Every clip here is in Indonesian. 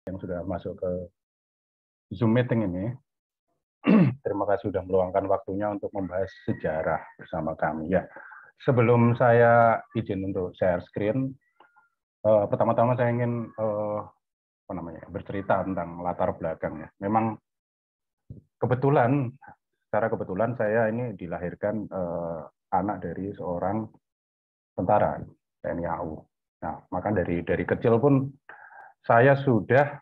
yang sudah masuk ke Zoom meeting ini. Terima kasih sudah meluangkan waktunya untuk membahas sejarah bersama kami. Ya, sebelum saya izin untuk share screen, pertama-tama saya ingin bercerita tentang latar belakang ya. Memang kebetulan, secara kebetulan saya ini dilahirkan anak dari seorang tentara TNI AU. Nah, maka dari kecil pun saya sudah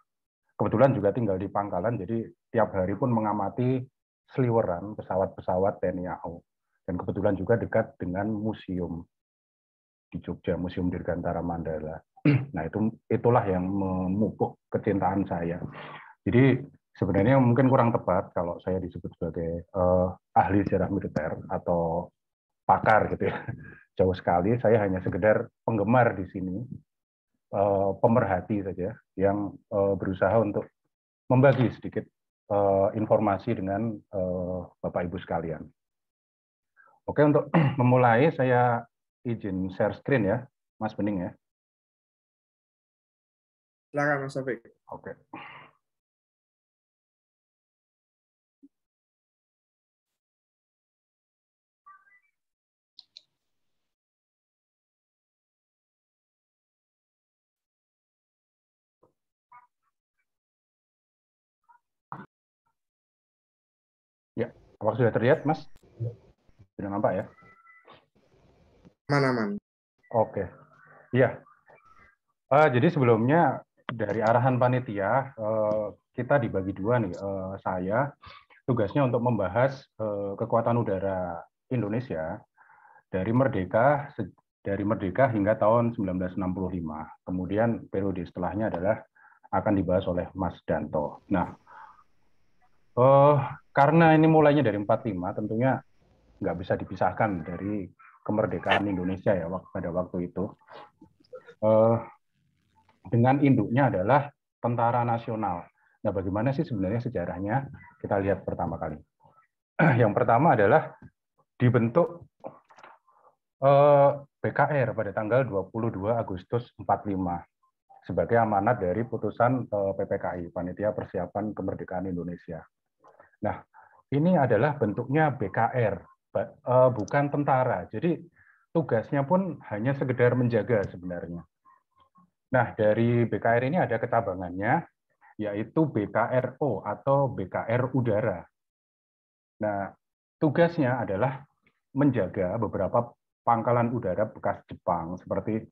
kebetulan juga tinggal di Pangkalan, jadi tiap hari pun mengamati seliweran pesawat-pesawat TNI AU. Dan kebetulan juga dekat dengan museum di Jogja, Museum Dirgantara Mandala. Nah, itulah yang memupuk kecintaan saya. Jadi sebenarnya mungkin kurang tepat kalau saya disebut sebagai ahli sejarah militer atau pakar gitu ya. Jauh sekali, saya hanya sekedar penggemar di sini, pemerhati saja yang berusaha untuk membagi sedikit informasi dengan Bapak Ibu sekalian. Oke, untuk memulai saya izin share screen ya, Mas Bening ya. Silakan Mas Taufik. Oke. Ya, apakah sudah terlihat, Mas? Sudah nampak ya? Aman-aman. Oke. Iya. Jadi sebelumnya dari arahan panitia, kita dibagi dua nih. Saya tugasnya untuk membahas kekuatan udara Indonesia dari merdeka hingga tahun 1965. Kemudian periode setelahnya adalah akan dibahas oleh Mas Danto. Nah, karena ini mulainya dari 45, tentunya nggak bisa dipisahkan dari kemerdekaan Indonesia ya pada waktu itu. Dengan induknya adalah Tentara Nasional. Nah, bagaimana sih sebenarnya sejarahnya? Kita lihat pertama kali. Yang pertama adalah dibentuk BKR pada tanggal 22 Agustus 45 sebagai amanat dari putusan PPKI, Panitia Persiapan Kemerdekaan Indonesia. Nah, ini adalah bentuknya BKR, bukan tentara. Jadi tugasnya pun hanya sekedar menjaga sebenarnya. Nah, dari BKR ini ada kecabangannya, yaitu BKRO atau BKR Udara. Nah, tugasnya adalah menjaga beberapa pangkalan udara bekas Jepang, seperti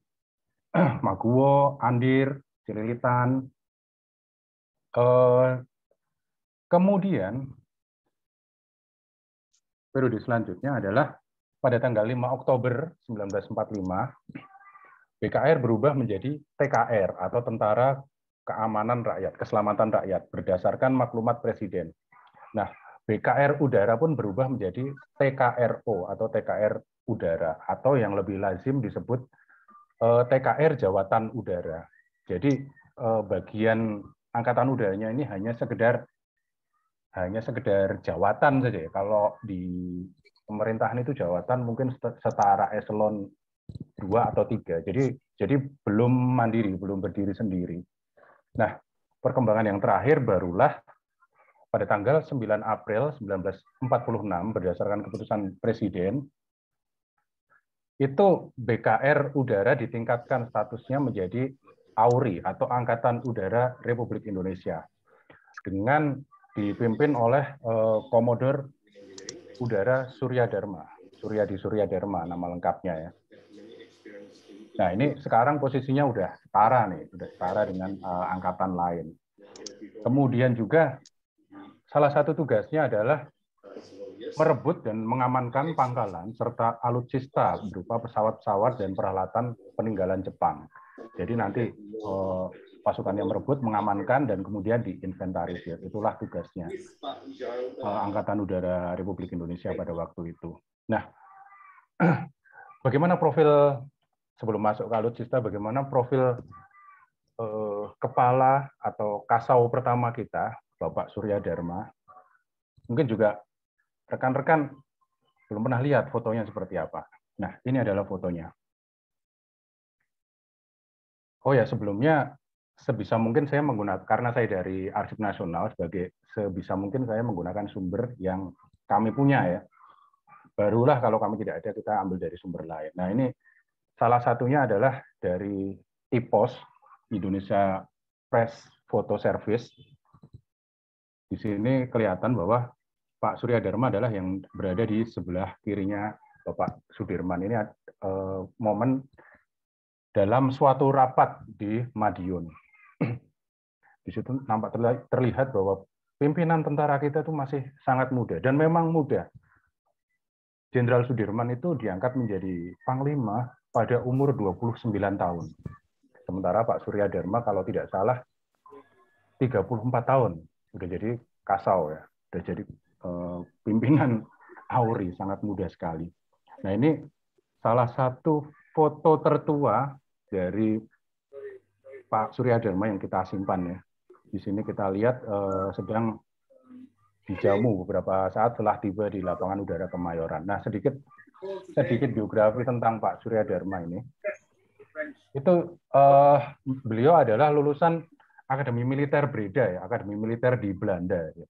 Maguwo, Andir, Cililitan. Kemudian, periode selanjutnya adalah pada tanggal 5 Oktober 1945, BKR berubah menjadi TKR atau Tentara Keamanan Rakyat, Keselamatan Rakyat berdasarkan maklumat Presiden. Nah, BKR Udara pun berubah menjadi TKRO atau TKR Udara atau yang lebih lazim disebut TKR Jawatan Udara. Jadi bagian angkatan udaranya ini hanya sekedar jawatan saja ya. Kalau di pemerintahan itu jawatan mungkin setara eselon 2 atau 3. Jadi belum mandiri, belum berdiri sendiri. Nah, perkembangan yang terakhir barulah pada tanggal 9 April 1946 berdasarkan keputusan Presiden, itu BKR Udara ditingkatkan statusnya menjadi AURI atau Angkatan Udara Republik Indonesia dengan dipimpin oleh Komodor Udara Suryadi Surya Dharma nama lengkapnya ya. Nah, ini sekarang posisinya udah setara dengan angkatan lain. Kemudian juga salah satu tugasnya adalah merebut dan mengamankan pangkalan serta alutsista berupa pesawat-pesawat dan peralatan peninggalan Jepang. Jadi nanti pasukannya merebut, mengamankan, dan kemudian diinventarisir. Itulah tugasnya Angkatan Udara Republik Indonesia pada waktu itu. Nah, bagaimana profil sebelum masuk ke alutsista, bagaimana profil kepala atau kasau pertama kita, Bapak Surya Dharma? Mungkin juga rekan-rekan belum pernah lihat fotonya seperti apa. Nah, ini adalah fotonya. Oh ya, sebelumnya sebisa mungkin saya menggunakan, karena saya dari Arsip Nasional, sebisa mungkin saya menggunakan sumber yang kami punya ya. Barulah kalau kami tidak ada, kita ambil dari sumber lain. Nah, ini salah satunya adalah dari IPOS, Indonesia Press Photo Service. Di sini kelihatan bahwa Pak Surya Dharma adalah yang berada di sebelah kirinya Bapak Sudirman. Ini momen dalam suatu rapat di Madiun. Di situ nampak terlihat bahwa pimpinan tentara kita itu masih sangat muda, dan memang muda. Jenderal Sudirman itu diangkat menjadi panglima pada umur 29 tahun. Sementara Pak Surya Dharma kalau tidak salah 34 tahun. Udah jadi kasau ya. Udah jadi pimpinan AURI, sangat muda sekali. Nah, ini salah satu foto tertua dari Pak Surya Dharma yang kita simpan ya. Di sini kita lihat sedang dijamu beberapa saat setelah tiba di lapangan udara Kemayoran. Nah, sedikit biografi tentang Pak Surya Dharma ini. Itu beliau adalah lulusan Akademi Militer Breda ya, Akademi Militer di Belanda. Ya.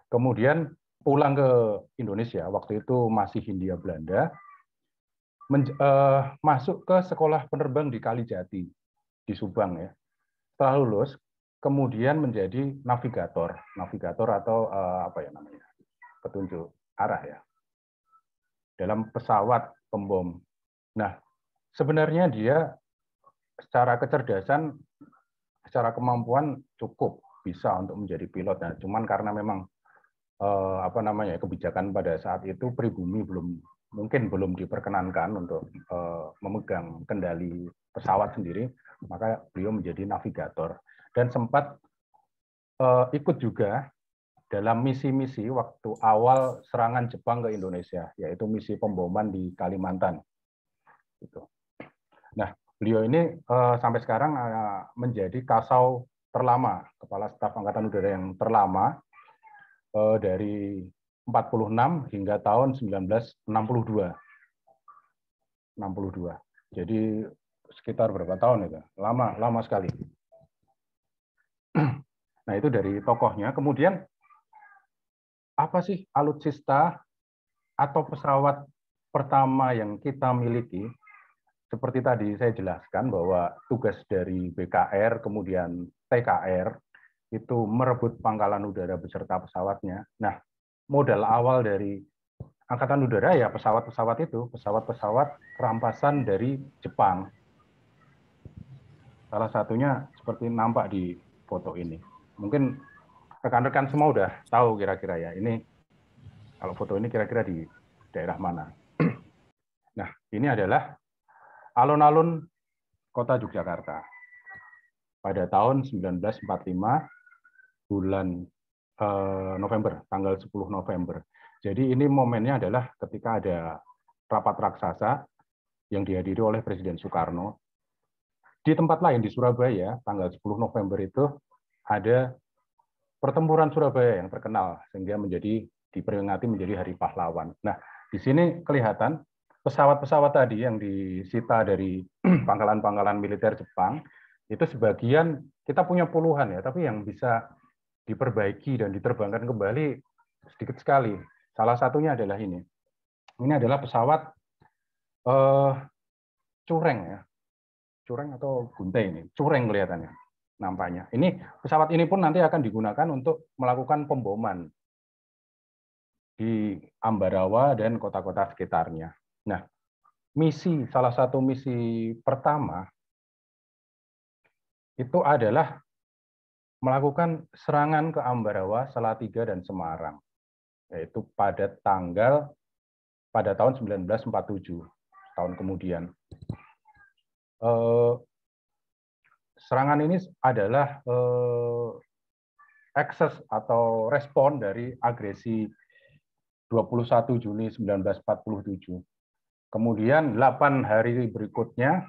Kemudian pulang ke Indonesia, waktu itu masih Hindia Belanda, masuk ke sekolah penerbang di Kalijati di Subang ya. Setelah lulus, kemudian menjadi navigator atau apa ya namanya, petunjuk arah ya, dalam pesawat pembom. Nah, sebenarnya dia secara kecerdasan, secara kemampuan cukup bisa untuk menjadi pilot. Nah, cuman karena memang apa namanya, kebijakan pada saat itu pribumi belum diperkenankan untuk memegang kendali pesawat sendiri, maka beliau menjadi navigator dan sempat ikut juga dalam misi-misi waktu awal serangan Jepang ke Indonesia, yaitu misi pemboman di Kalimantan. Gitu. Nah, beliau ini sampai sekarang menjadi kasau terlama, Kepala Staf Angkatan Udara yang terlama dari 46 hingga tahun 1962. 62. Jadi sekitar berapa tahun itu? Lama sekali. Nah, itu dari tokohnya. Kemudian apa sih alutsista atau pesawat pertama yang kita miliki? Seperti tadi saya jelaskan bahwa tugas dari BKR kemudian TKR itu merebut pangkalan udara beserta pesawatnya. Nah, modal awal dari Angkatan Udara ya pesawat-pesawat itu, pesawat-pesawat rampasan dari Jepang. Salah satunya seperti nampak di foto ini. Mungkin rekan-rekan semua udah tahu kira-kira ya, ini kalau foto ini kira-kira di daerah mana. Nah, ini adalah alun-alun kota Yogyakarta. Pada tahun 1945, bulan November, tanggal 10 November. Jadi ini momennya adalah ketika ada rapat raksasa yang dihadiri oleh Presiden Soekarno. Di tempat lain di Surabaya, tanggal 10 November itu ada pertempuran Surabaya yang terkenal sehingga diperingati menjadi Hari Pahlawan. Nah, di sini kelihatan pesawat-pesawat tadi yang disita dari pangkalan-pangkalan militer Jepang itu sebagian kita punya puluhan ya, tapi yang bisa diperbaiki dan diterbangkan kembali sedikit sekali. Salah satunya adalah ini. Ini adalah pesawat Cureng ya. Cureng atau Guntai ini. Cureng kelihatannya nampaknya. Ini pesawat ini pun nanti akan digunakan untuk melakukan pemboman di Ambarawa dan kota-kota sekitarnya. Nah, salah satu misi pertama itu adalah melakukan serangan ke Ambarawa, Salatiga, dan Semarang, yaitu pada tahun 1947, tahun kemudian. Serangan ini adalah ekses atau respon dari agresi 21 Juni 1947. Kemudian 8 hari berikutnya,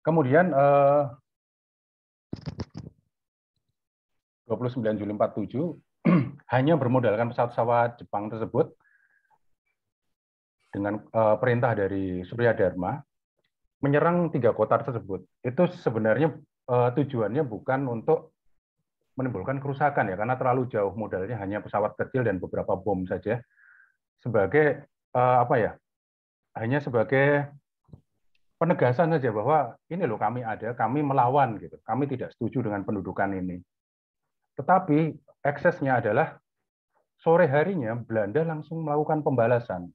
kemudian 29 Juli 47 hanya bermodalkan pesawat-pesawat Jepang tersebut dengan perintah dari Surya Dharma menyerang 3 kota tersebut. Itu sebenarnya tujuannya bukan untuk menimbulkan kerusakan ya, karena terlalu jauh, modalnya hanya pesawat kecil dan beberapa bom saja. Sebagai apa ya? Hanya sebagai penegasan saja bahwa ini loh kami ada, kami melawan gitu. Kami tidak setuju dengan pendudukan ini. Tetapi eksesnya adalah sore harinya Belanda langsung melakukan pembalasan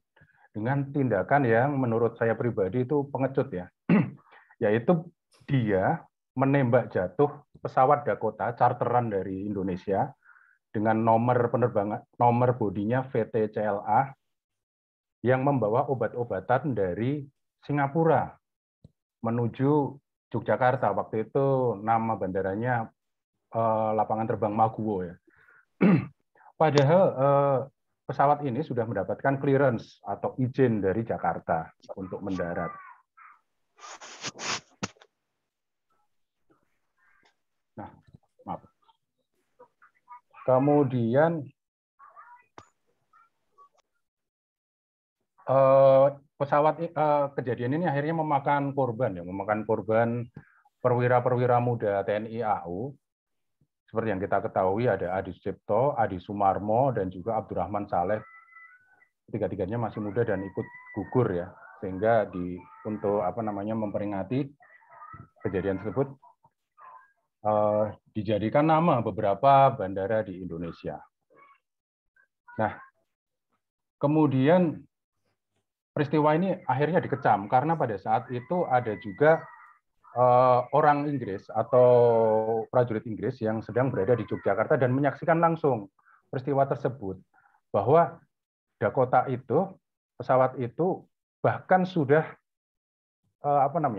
dengan tindakan yang menurut saya pribadi itu pengecut ya. Yaitu dia menembak jatuh pesawat Dakota charteran dari Indonesia dengan nomor penerbangan, nomor bodinya VTCLA yang membawa obat-obatan dari Singapura menuju Yogyakarta. Waktu itu nama bandaranya lapangan terbang Maguwo ya. Padahal pesawat ini sudah mendapatkan clearance atau izin dari Jakarta untuk mendarat. Nah, maaf. Kemudian pesawat kejadian ini akhirnya memakan korban perwira-perwira muda TNI AU. Seperti yang kita ketahui ada Adi Sucipto, Adi Sumarmo, dan juga Abdurrahman Saleh. Tiga-tiganya masih muda dan ikut gugur ya, sehingga untuk memperingati kejadian tersebut dijadikan nama beberapa bandara di Indonesia. Nah, kemudian peristiwa ini akhirnya dikecam karena pada saat itu ada juga orang Inggris atau prajurit Inggris yang sedang berada di Yogyakarta dan menyaksikan langsung peristiwa tersebut, bahwa Dakota itu, pesawat itu bahkan sudah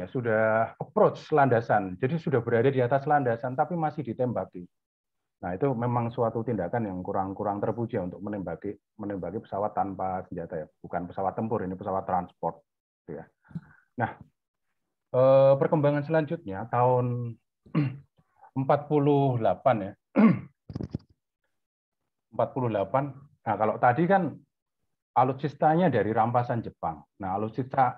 sudah approach landasan, jadi sudah berada di atas landasan tapi masih ditembaki. Nah, itu memang suatu tindakan yang kurang terpuji untuk menembaki pesawat tanpa senjata ya, bukan pesawat tempur, ini pesawat transport gitu ya. Nah, perkembangan selanjutnya tahun 48 ya. 48. Nah, kalau tadi kan alutsistanya dari rampasan Jepang. Nah, alutsista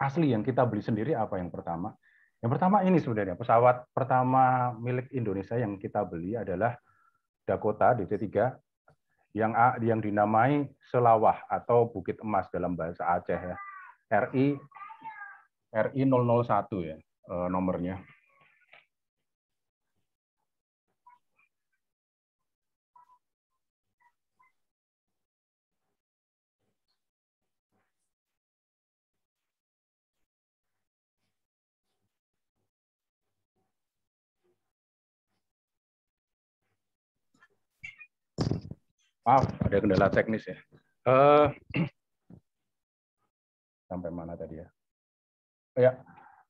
asli yang kita beli sendiri apa yang pertama? Yang pertama ini sebenarnya pesawat pertama milik Indonesia yang kita beli adalah Dakota DC-3 yang dinamai Selawah atau Bukit Emas dalam bahasa Aceh ya. RI 001 ya nomornya. Maaf, ada kendala teknis ya. Sampai mana tadi ya? Ya,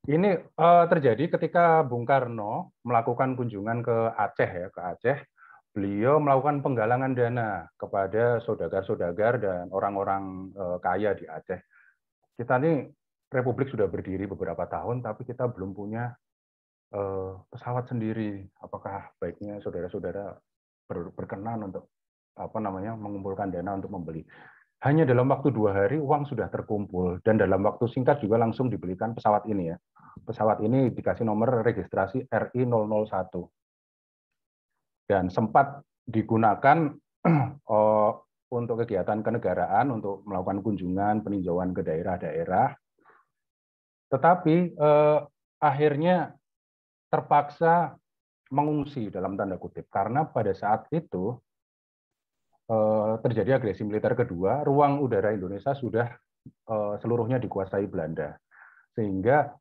ini terjadi ketika Bung Karno melakukan kunjungan ke Aceh ya, ke Aceh. Beliau melakukan penggalangan dana kepada saudagar-saudagar dan orang-orang kaya di Aceh. Kita ini Republik sudah berdiri beberapa tahun, tapi kita belum punya pesawat sendiri. Apakah baiknya saudara-saudara berkenan untuk mengumpulkan dana untuk membeli? Hanya dalam waktu 2 hari uang sudah terkumpul dan dalam waktu singkat juga langsung dibelikan pesawat ini ya. Pesawat ini dikasih nomor registrasi RI 001 dan sempat digunakan untuk kegiatan kenegaraan, untuk melakukan kunjungan peninjauan ke daerah-daerah. Tetapi akhirnya terpaksa mengungsi dalam tanda kutip karena pada saat itu terjadi agresi militer kedua, ruang udara Indonesia sudah seluruhnya dikuasai Belanda, sehingga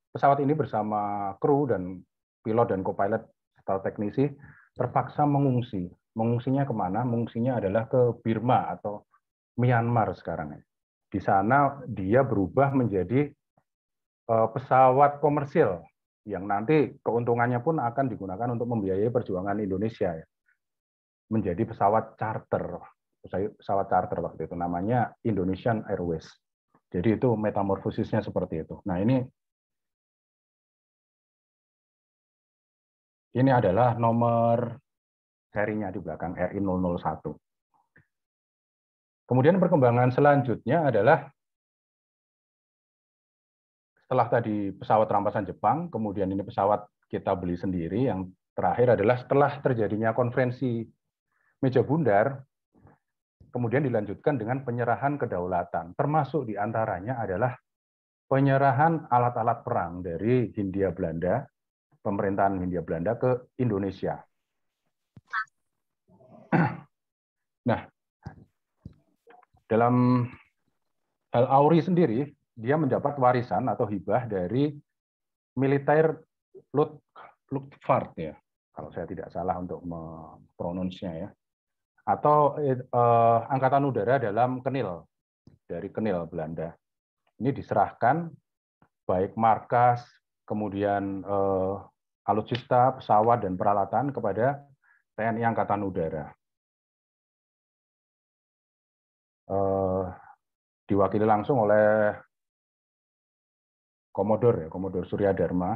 pesawat ini bersama kru dan pilot dan co-pilot serta teknisi terpaksa mengungsi. Mengungsinya kemana? Mengungsinya adalah ke Burma atau Myanmar sekarang. Di sana dia berubah menjadi pesawat komersil yang nanti keuntungannya pun akan digunakan untuk membiayai perjuangan Indonesia. Menjadi pesawat charter waktu itu namanya Indonesian Airways. Jadi itu metamorfosisnya seperti itu. Nah, ini adalah nomor serinya di belakang RI001. Kemudian perkembangan selanjutnya adalah setelah tadi pesawat rampasan Jepang, kemudian ini pesawat kita beli sendiri. Yang terakhir adalah setelah terjadinya konferensi meja bundar, kemudian dilanjutkan dengan penyerahan kedaulatan. Termasuk diantaranya adalah penyerahan alat-alat perang dari Hindia Belanda, pemerintahan Hindia Belanda ke Indonesia. Nah, dalam hal AURI sendiri, dia mendapat warisan atau hibah dari militer Luftwaffe ya, kalau saya tidak salah untuk mempronounsnya ya, atau angkatan udara dalam Kenil, dari Kenil Belanda. Ini diserahkan baik markas, kemudian alutsista, pesawat dan peralatan kepada TNI Angkatan Udara. Diwakili langsung oleh Komodor Surya Dharma.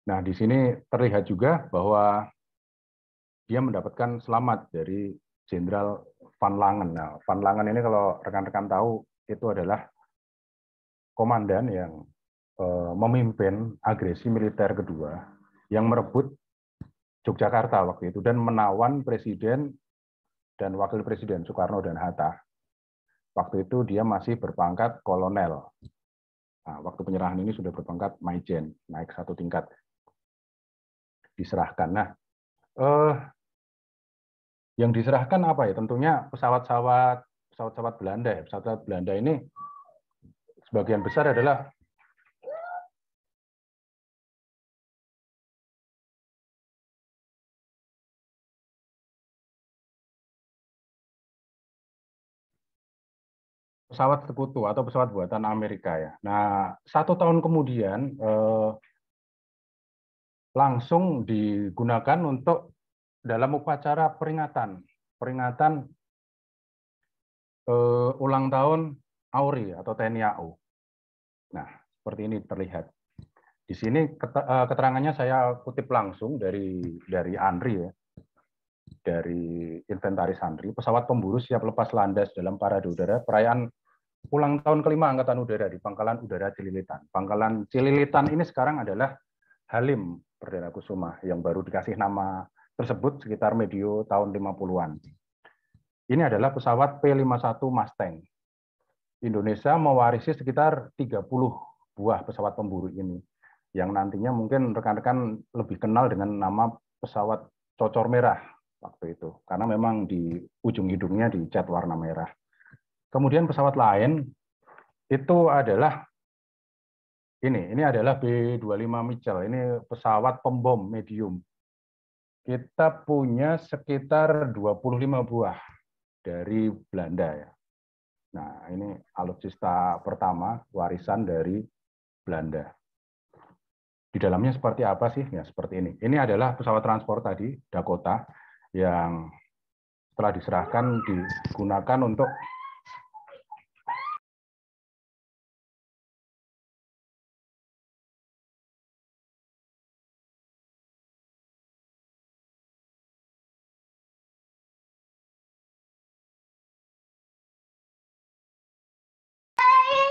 Nah, di sini terlihat juga bahwa dia mendapatkan selamat dari Jenderal Van Langen. Nah, Van Langen ini kalau rekan-rekan tahu, itu adalah komandan yang memimpin agresi militer kedua yang merebut Yogyakarta waktu itu dan menawan Presiden dan Wakil Presiden Soekarno dan Hatta. Waktu itu dia masih berpangkat kolonel. Nah, waktu penyerahan ini sudah berpangkat Maijen, naik 1 tingkat. Diserahkan. Nah, yang diserahkan apa ya? Tentunya pesawat-pesawat Belanda ya. Pesawat Belanda ini sebagian besar adalah pesawat sekutu atau pesawat buatan Amerika ya. Nah, 1 tahun kemudian langsung digunakan untuk dalam upacara peringatan ulang tahun AURI atau TNI AU. Nah, seperti ini terlihat. Di sini keterangannya saya kutip langsung dari ANRI ya. Dari inventaris ANRI, pesawat pemburu siap lepas landas dalam parade udara perayaan ulang tahun ke-5 Angkatan Udara di Pangkalan Udara Cililitan. Pangkalan Cililitan ini sekarang adalah Halim Perdana Kusuma yang baru dikasih nama tersebut sekitar medio tahun 50-an. Ini adalah pesawat P-51 Mustang. Indonesia mewarisi sekitar 30 buah pesawat pemburu ini, yang nantinya mungkin rekan-rekan lebih kenal dengan nama pesawat Cocor Merah waktu itu, karena memang di ujung hidungnya dicat warna merah. Kemudian pesawat lain itu adalah ini adalah B-25 Mitchell, ini pesawat pembom medium. Kita punya sekitar 25 buah dari Belanda ya. Nah, ini alutsista pertama warisan dari Belanda. Di dalamnya seperti apa sih? Ya, seperti ini. Ini adalah pesawat transport tadi, Dakota, yang setelah diserahkan digunakan untuk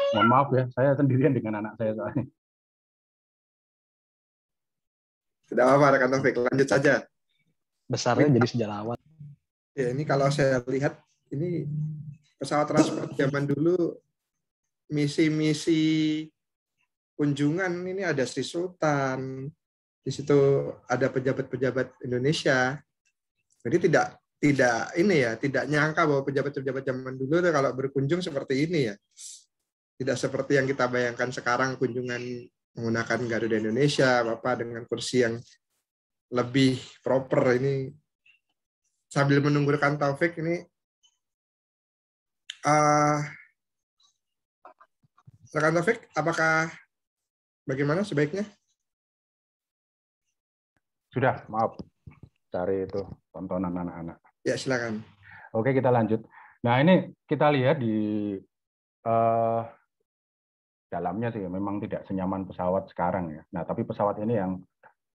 mohon maaf ya, saya sendirian dengan anak saya soalnya. Tidak apa-apa, rekan Taufik, lanjut saja. Besarnya jadi sejarawan. Ya, ini kalau saya lihat, ini pesawat transport zaman dulu, misi-misi kunjungan ini ada Sri Sultan, di situ ada pejabat-pejabat Indonesia. Jadi tidak nyangka bahwa pejabat-pejabat zaman dulu kalau berkunjung seperti ini ya. Tidak seperti yang kita bayangkan sekarang kunjungan menggunakan Garuda Indonesia, Bapak dengan kursi yang lebih proper. Ini sambil menunggu rekan Taufik ini, rekan Taufik, apakah bagaimana sebaiknya? Sudah, maaf, cari itu tontonan anak-anak. Ya, silakan. Oke, kita lanjut. Nah, ini kita lihat di dalamnya sih memang tidak senyaman pesawat sekarang ya. Nah, tapi pesawat ini yang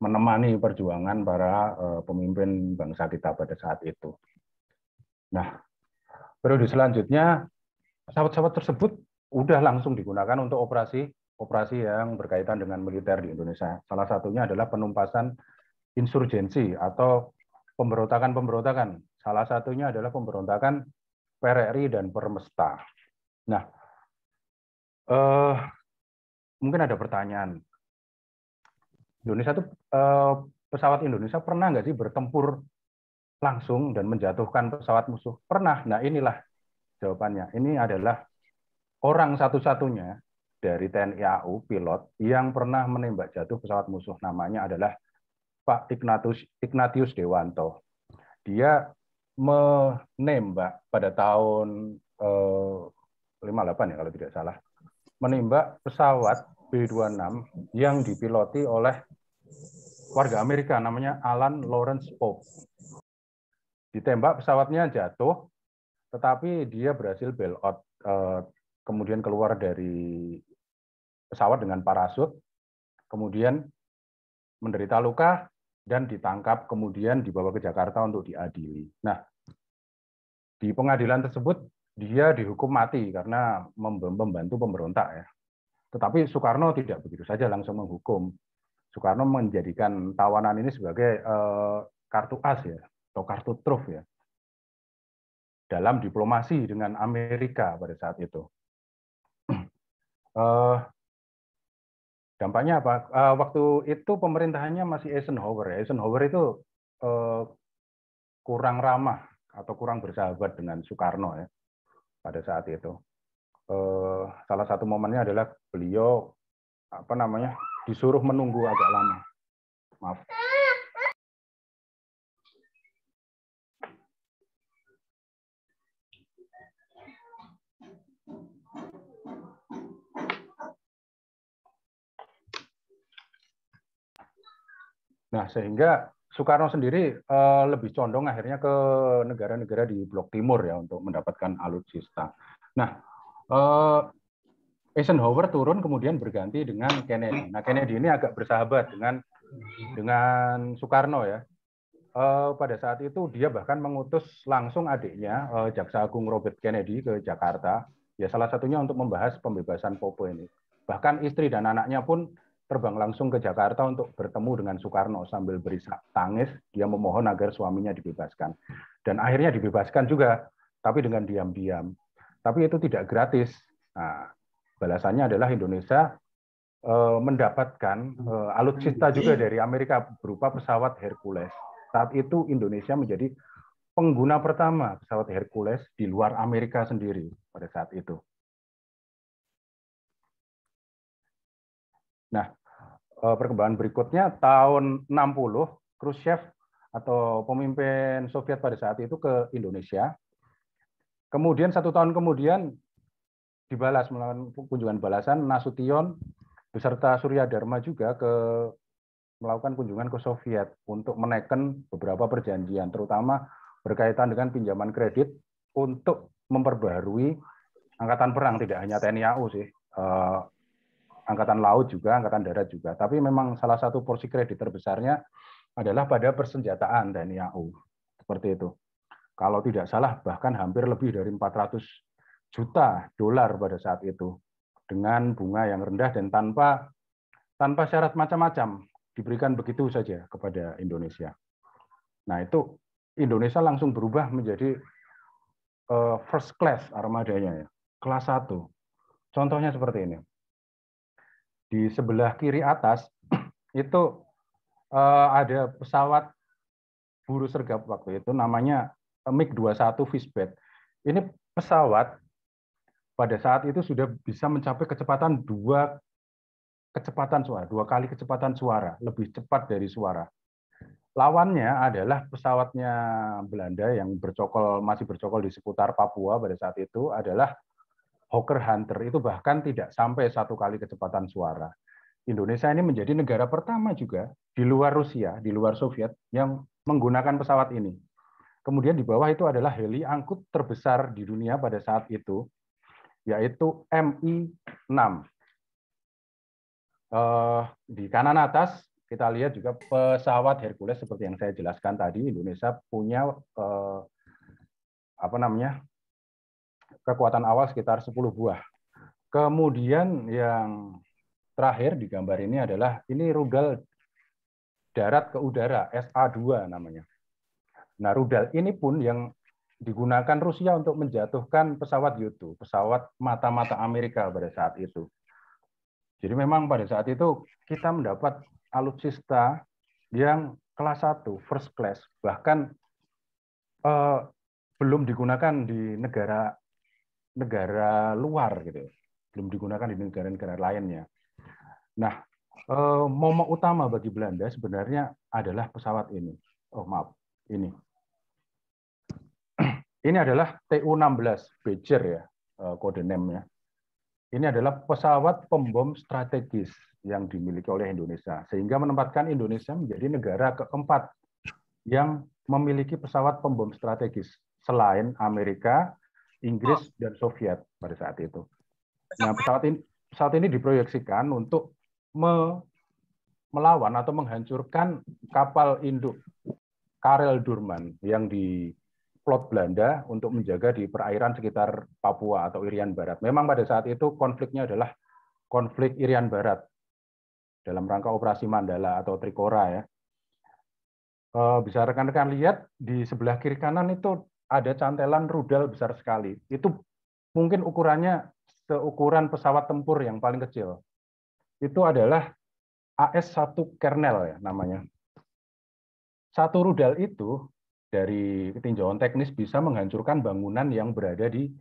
menemani perjuangan para pemimpin bangsa kita pada saat itu. Nah, periode selanjutnya pesawat-pesawat tersebut udah langsung digunakan untuk operasi yang berkaitan dengan militer di Indonesia. Salah satunya adalah penumpasan insurgensi atau pemberontakan-pemberontakan. Salah satunya adalah pemberontakan PRRI dan Permesta. Nah, mungkin ada pertanyaan. Indonesia itu pesawat Indonesia pernah nggak sih bertempur langsung dan menjatuhkan pesawat musuh? Pernah. Nah, inilah jawabannya. Ini adalah orang satu-satunya dari TNI AU pilot yang pernah menembak jatuh pesawat musuh. Namanya adalah Pak Ignatius Dewanto. Dia menembak pada tahun 58 ya kalau tidak salah. Menembak pesawat B-26 yang dipiloti oleh warga Amerika namanya Alan Lawrence Pope. Ditembak pesawatnya jatuh, tetapi dia berhasil bail out, kemudian keluar dari pesawat dengan parasut, kemudian menderita luka dan ditangkap, kemudian dibawa ke Jakarta untuk diadili. Nah, di pengadilan tersebut dia dihukum mati karena membantu pemberontak ya. Tetapi Soekarno tidak begitu saja langsung menghukum. Soekarno menjadikan tawanan ini sebagai kartu as ya, atau kartu truf ya, dalam diplomasi dengan Amerika pada saat itu. Dampaknya apa? Waktu itu pemerintahannya masih Eisenhower. Eisenhower itu kurang ramah atau kurang bersahabat dengan Soekarno ya pada saat itu. Salah satu momennya adalah beliau disuruh menunggu agak lama. Maaf. Nah, sehingga Soekarno sendiri lebih condong akhirnya ke negara-negara di Blok Timur ya untuk mendapatkan alutsista. Nah, Eisenhower turun kemudian berganti dengan Kennedy. Nah, Kennedy ini agak bersahabat dengan Soekarno ya. Pada saat itu dia bahkan mengutus langsung adiknya, Jaksa Agung Robert Kennedy ke Jakarta. Ya salah satunya untuk membahas pembebasan Popo ini. Bahkan istri dan anaknya pun terbang langsung ke Jakarta untuk bertemu dengan Soekarno sambil berisak tangis. Dia memohon agar suaminya dibebaskan. Dan akhirnya dibebaskan juga, tapi dengan diam-diam. Tapi itu tidak gratis. Nah, balasannya adalah Indonesia mendapatkan alutsista juga dari Amerika berupa pesawat Hercules. Saat itu Indonesia menjadi pengguna pertama pesawat Hercules di luar Amerika sendiri pada saat itu. Nah, perkembangan berikutnya tahun 60, Khrushchev atau pemimpin Soviet pada saat itu ke Indonesia. Kemudian 1 tahun kemudian dibalas melakukan kunjungan balasan, Nasution beserta Surya Dharma juga melakukan kunjungan ke Soviet untuk menekan beberapa perjanjian, terutama berkaitan dengan pinjaman kredit untuk memperbaharui angkatan perang, tidak hanya TNI AU sih, angkatan laut juga, angkatan darat juga. Tapi memang salah satu porsi kredit terbesarnya adalah pada persenjataan TNI AU, seperti itu. Kalau tidak salah, bahkan hampir lebih dari 400 juta dolar pada saat itu, dengan bunga yang rendah dan tanpa syarat macam-macam. Diberikan begitu saja kepada Indonesia. Nah, itu Indonesia langsung berubah menjadi first class armadanya ya, kelas 1. Contohnya seperti ini. Di sebelah kiri atas itu ada pesawat buru sergap waktu itu namanya MiG-21 Fishbat. Ini pesawat pada saat itu sudah bisa mencapai kecepatan 2 kali kecepatan suara, lebih cepat dari suara. Lawannya adalah pesawatnya Belanda yang masih bercokol di seputar Papua pada saat itu adalah Hawker Hunter. Itu bahkan tidak sampai 1 kali kecepatan suara. Indonesia ini menjadi negara pertama juga di luar Rusia, di luar Soviet yang menggunakan pesawat ini. Kemudian di bawah itu adalah heli angkut terbesar di dunia pada saat itu, yaitu Mi-6. Di kanan atas kita lihat juga pesawat Hercules seperti yang saya jelaskan tadi, Indonesia punya kekuatan awal sekitar 10 buah. Kemudian yang terakhir di gambar ini adalah ini rudal darat ke udara, SA-2 namanya. Nah, rudal ini pun yang digunakan Rusia untuk menjatuhkan pesawat U-2, pesawat mata-mata Amerika pada saat itu. Jadi memang pada saat itu kita mendapat alutsista yang kelas 1, first class, bahkan belum digunakan di negara luar gitu, belum digunakan di negara-negara lainnya. Nah, momok utama bagi Belanda sebenarnya adalah pesawat ini. Oh maaf, ini. Ini adalah TU-16 Badger ya, kode name-nya. Ini adalah pesawat pembom strategis yang dimiliki oleh Indonesia, sehingga menempatkan Indonesia menjadi negara keempat yang memiliki pesawat pembom strategis selain Amerika, Inggris, dan Soviet pada saat itu. Nah, pesawat ini diproyeksikan untuk melawan atau menghancurkan kapal induk Karel Doorman yang di plot Belanda untuk menjaga di perairan sekitar Papua atau Irian Barat. Memang pada saat itu konfliknya adalah konflik Irian Barat dalam rangka operasi Mandala atau Trikora ya. Bisa rekan-rekan lihat di sebelah kiri kanan itu ada cantelan rudal besar sekali. Itu mungkin ukurannya seukuran pesawat tempur yang paling kecil. Itu adalah AS-1 Kernel ya namanya. Satu rudal itu dari tinjauan teknis bisa menghancurkan bangunan yang berada di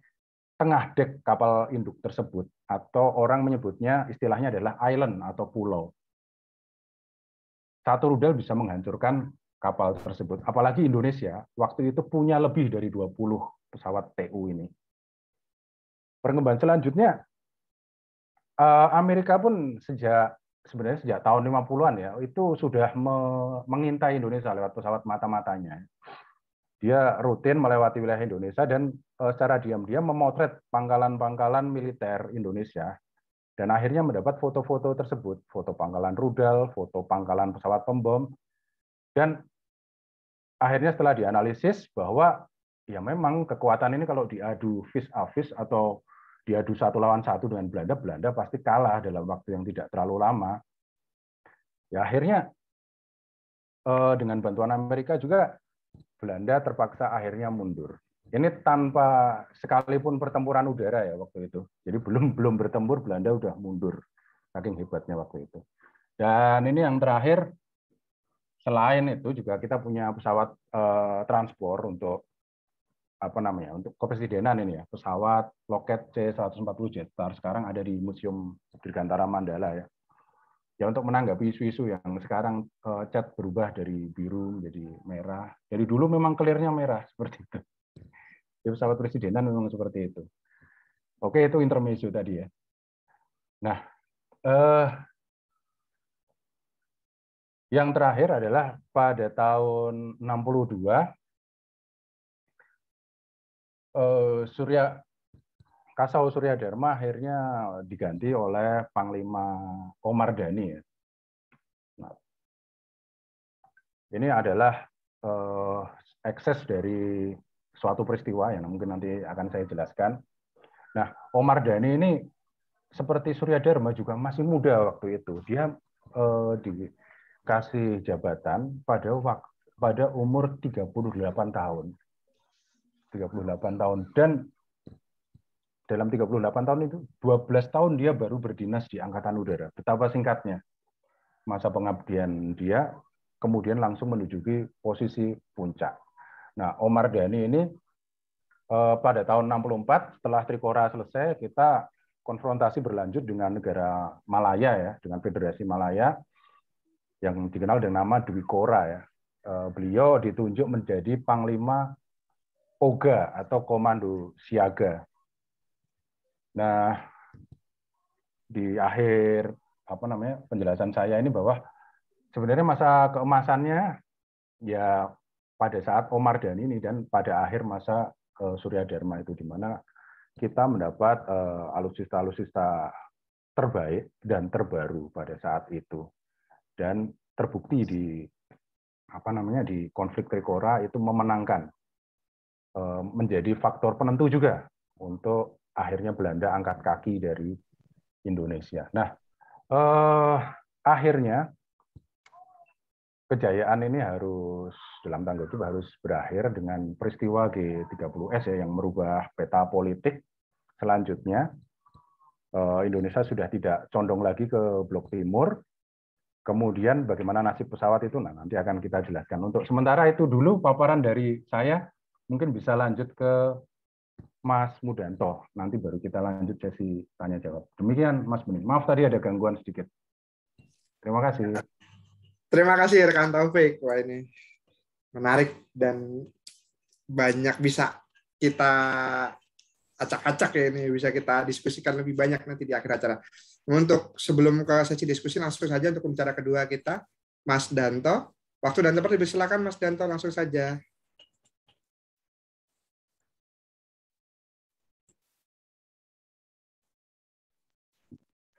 tengah dek kapal induk tersebut, atau orang menyebutnya istilahnya adalah island atau pulau. Satu rudal bisa menghancurkan kapal tersebut. Apalagi Indonesia waktu itu punya lebih dari 20 pesawat TU ini. Perkembangan selanjutnya, Amerika pun sebenarnya sejak tahun 50-an ya, itu sudah mengintai Indonesia lewat pesawat mata-matanya. Dia rutin melewati wilayah Indonesia dan secara diam-diam memotret pangkalan-pangkalan militer Indonesia, dan akhirnya mendapat foto-foto tersebut, foto pangkalan rudal, foto pangkalan pesawat pembom, dan akhirnya setelah dianalisis bahwa ya memang kekuatan ini kalau diadu vis a vis atau diadu 1 lawan 1 dengan Belanda, Belanda pasti kalah dalam waktu yang tidak terlalu lama. Ya akhirnya dengan bantuan Amerika juga Belanda terpaksa akhirnya mundur. Ini tanpa sekalipun pertempuran udara ya waktu itu. Jadi belum bertempur Belanda udah mundur. Saking hebatnya waktu itu. Dan ini yang terakhir, selain itu juga kita punya pesawat transport untuk untuk kepresidenan ini ya, pesawat Lockheed C-140 Jetstar sekarang ada di Museum Dirgantara Mandala ya. Ya untuk menanggapi isu-isu yang sekarang cat berubah dari biru menjadi merah. Jadi dulu memang clear-nya merah seperti itu. Di pesawat presidenan memang seperti itu. Oke, itu intermezzo tadi ya. Nah, yang terakhir adalah pada tahun 62 Kasau Surya Dharma akhirnya diganti oleh Panglima Omar Dhani. Nah, ini adalah ekses dari suatu peristiwa yang mungkin nanti akan saya jelaskan. Nah, Omar Dhani ini seperti Surya Dharma juga masih muda waktu itu. Dia dikasih jabatan pada umur 38 tahun. 38 tahun. Dan dalam 38 tahun itu, 12 tahun dia baru berdinas di Angkatan Udara. Betapa singkatnya masa pengabdian dia, kemudian langsung menuju posisi puncak. Nah, Omar Dhani ini pada tahun 64, setelah Trikora selesai, kita konfrontasi berlanjut dengan negara Malaya, ya, dengan Federasi Malaya, yang dikenal dengan nama Dwikora. Ya. Beliau ditunjuk menjadi Panglima Koga atau Komando Siaga. Nah, di akhir penjelasan saya ini bahwa sebenarnya masa keemasannya ya pada saat Omar Dhani ini dan pada akhir masa Surya Dharma itu, di mana kita mendapat alutsista terbaik dan terbaru pada saat itu. Dan terbukti di di konflik Trikora itu memenangkan, menjadi faktor penentu juga untuk akhirnya Belanda angkat kaki dari Indonesia. Nah, akhirnya kejayaan ini harus dalam tanda kutip harus berakhir dengan peristiwa G30S ya, yang merubah peta politik. Selanjutnya Indonesia sudah tidak condong lagi ke blok timur. Kemudian bagaimana nasib pesawat itu, nah nanti akan kita jelaskan. Untuk sementara itu dulu paparan dari saya, mungkin bisa lanjut ke Mas Mudanto. Nanti baru kita lanjut sesi tanya jawab. Demikian Mas Bening. Maaf tadi ada gangguan sedikit. Terima kasih. Terima kasih rekan Taufik. Wah, ini menarik dan banyak bisa kita acak-acak ya, ini bisa kita diskusikan lebih banyak nanti di akhir acara. Untuk sebelum ke sesi diskusi, langsung saja untuk pembicara kedua kita, Mas Danto. Waktu dan tempat dipersilakan Mas Danto, langsung saja.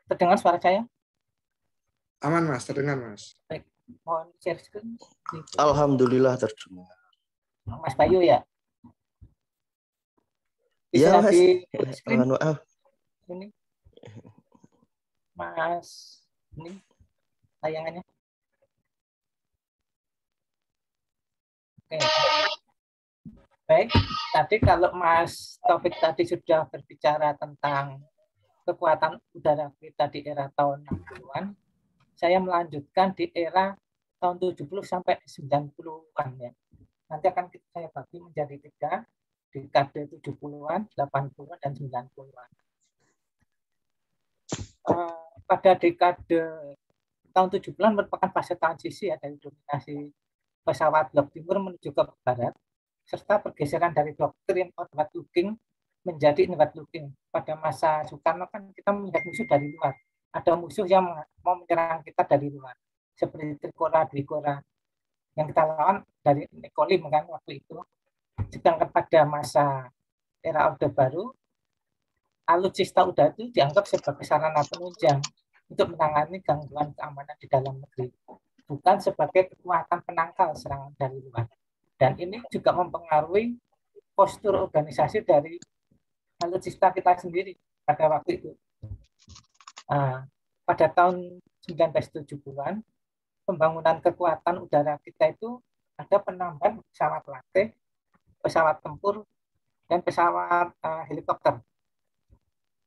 Terdengar suara saya? Aman Mas, terdengar Mas. Baik, mohon share screen. Alhamdulillah terdengar. Mas Bayu ya? Iya Bisa Mas. di screen Mohon maaf. ini, Mas, ini tayangannya. Oke. Baik, tadi kalau Mas Taufik tadi sudah berbicara tentang kekuatan udara kita di era tahun 60-an, saya melanjutkan di era tahun 70 sampai 90-an ya. Nanti akan saya bagi menjadi 3, dekade 70-an, 80-an, dan 90-an. Pada dekade tahun 70-an merupakan fase transisi ya, dari dominasi pesawat blok timur menuju ke barat, serta pergeseran dari doktrin outward looking menjadi inward looking. Pada masa Soekarno kan kita melihat musuh dari luar. Ada musuh yang mau menyerang kita dari luar, seperti Trikora, Dwikora, yang kita lawan dari Nekolim kan waktu itu. Sedangkan pada masa era Orde Baru, alutsista udara itu dianggap sebagai sarana penunjang untuk menangani gangguan keamanan di dalam negeri, bukan sebagai kekuatan penangkal serangan dari luar. Dan ini juga mempengaruhi postur organisasi dari alutsista kita sendiri pada waktu itu. Pada tahun 1970-an, pembangunan kekuatan udara kita itu ada penambahan pesawat latih, pesawat tempur, dan pesawat helikopter.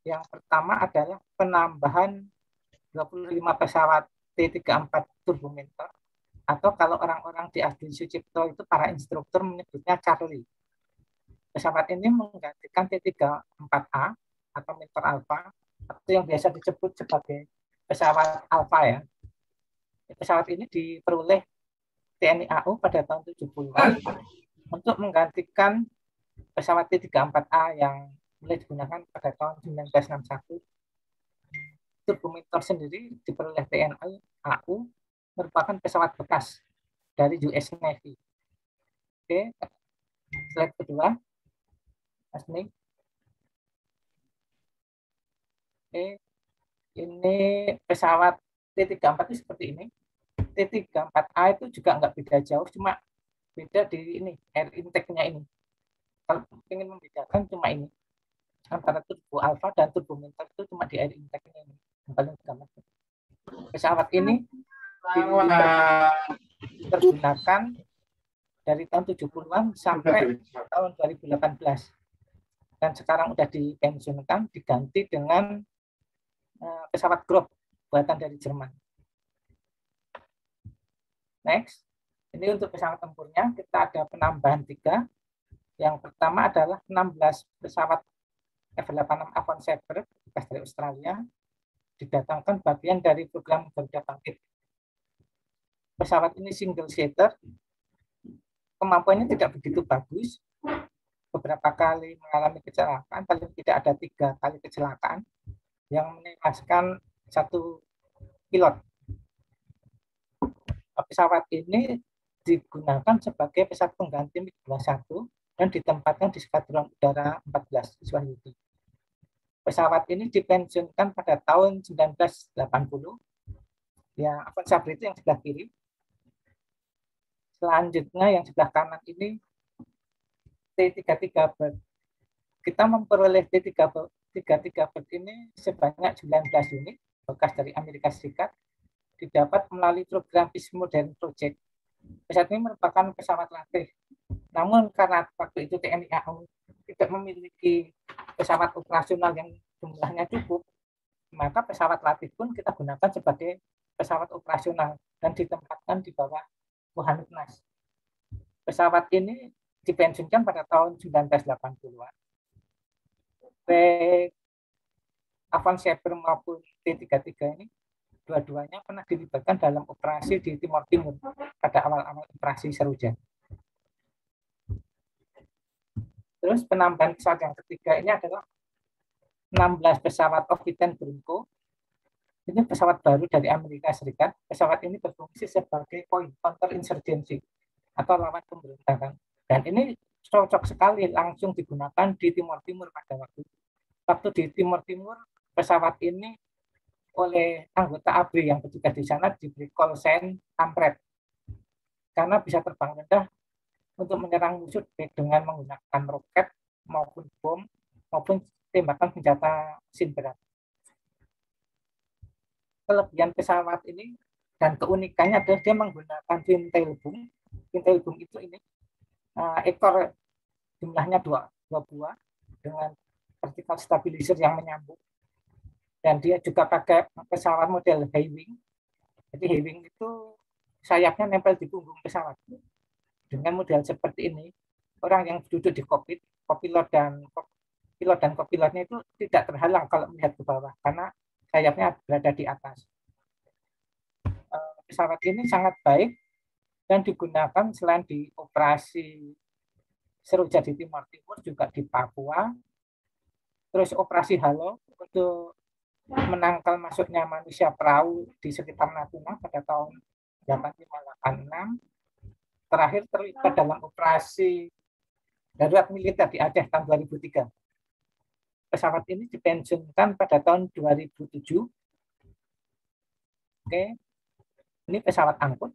Yang pertama adalah penambahan 25 pesawat T-34 Turbominter, atau kalau orang-orang di Adi Sucipto itu para instruktur menyebutnya Charlie. Pesawat ini menggantikan T-34A atau Minter Alpha, atau yang biasa disebut sebagai pesawat Alpha ya. Pesawat ini diperoleh TNI AU pada tahun 70-an untuk menggantikan pesawat T-34A yang mulai digunakan pada tahun 1961. Turbominter sendiri diperoleh TNI AU merupakan pesawat bekas dari US Navy. Oke, slide kedua. Mas Nik. Oke, ini pesawat T-34 itu seperti ini. T-34A itu juga nggak beda jauh, cuma beda di ini, air intake-nya ini. Kalau ingin membedakan cuma ini, antara turbo alpha dan turbo minter itu cuma di air intake-nya ini. Yang paling gampang. Pesawat ini dipergunakan dari tahun 70-an sampai tahun 2018. Dan sekarang udah dipensiunkan, diganti dengan pesawat Grop buatan dari Jerman. Next, ini untuk pesawat tempurnya kita ada penambahan 3. Yang pertama adalah 16 pesawat F-86 Avon Saber bekas dari Australia, didatangkan bagian dari program Garuda Bangkit. Pesawat ini single seater, kemampuannya tidak begitu bagus, beberapa kali mengalami kecelakaan, paling tidak ada 3 kali kecelakaan yang menewaskan 1 pilot. Pesawat ini digunakan sebagai pesawat pengganti MiG-21 dan ditempatkan di Skadron Udara 14 Wahyudi. Pesawat ini dipensiunkan pada tahun 1980. Ya, Avon Saber itu yang sebelah kiri, Selanjutnya yang sebelah kanan ini T-33 bird. Kita memperoleh T-33 bird ini sebanyak 19 unit bekas dari Amerika Serikat, didapat melalui program Peace Modern Project. Pesawat ini merupakan pesawat latih. Namun karena waktu itu TNI AU tidak memiliki pesawat operasional yang jumlahnya cukup, maka pesawat latih pun kita gunakan sebagai pesawat operasional dan ditempatkan di bawah Wuhanutnas. Pesawat ini dipensiunkan pada tahun 1980-an. Baik Avon Saber maupun T-33 ini dua-duanya pernah dilibatkan dalam operasi di Timor Timur pada awal-awal operasi Seruja. Terus penambahan pesawat yang ketiga ini adalah 16 pesawat Ovitan Bronco. Ini pesawat baru dari Amerika Serikat. Pesawat ini berfungsi sebagai point counter insurgency atau lawan pemberontakan. Dan ini cocok sekali langsung digunakan di Timor Timur pada waktu di Timor Timur, pesawat ini oleh anggota ABRI yang bertugas di sana diberi call sign kampret karena bisa terbang rendah untuk menyerang musuh baik dengan menggunakan roket maupun bom maupun tembakan senjata mesin berat. Kelebihan pesawat ini dan keunikannya adalah dia menggunakan twin tail boom. Twin tail boom itu ini ekor jumlahnya dua buah dengan vertical stabilizer yang menyambung. Dan dia juga pakai pesawat model high wing. Jadi high wing itu sayapnya nempel di punggung pesawat. Dengan model seperti ini, orang yang duduk di kokpit, pilot dan kopilotnya itu tidak terhalang kalau melihat ke bawah karena sayapnya berada di atas. Pesawat ini sangat baik dan digunakan selain di operasi Seruja di Timor Timur juga di Papua. Terus operasi Halo untuk menangkal masuknya manusia perahu di sekitar Natuna pada tahun 8586. Terakhir terlibat dalam operasi darurat militer di Aceh tahun 2003. Pesawat ini dipensiunkan pada tahun 2007. Oke, ini pesawat angkut.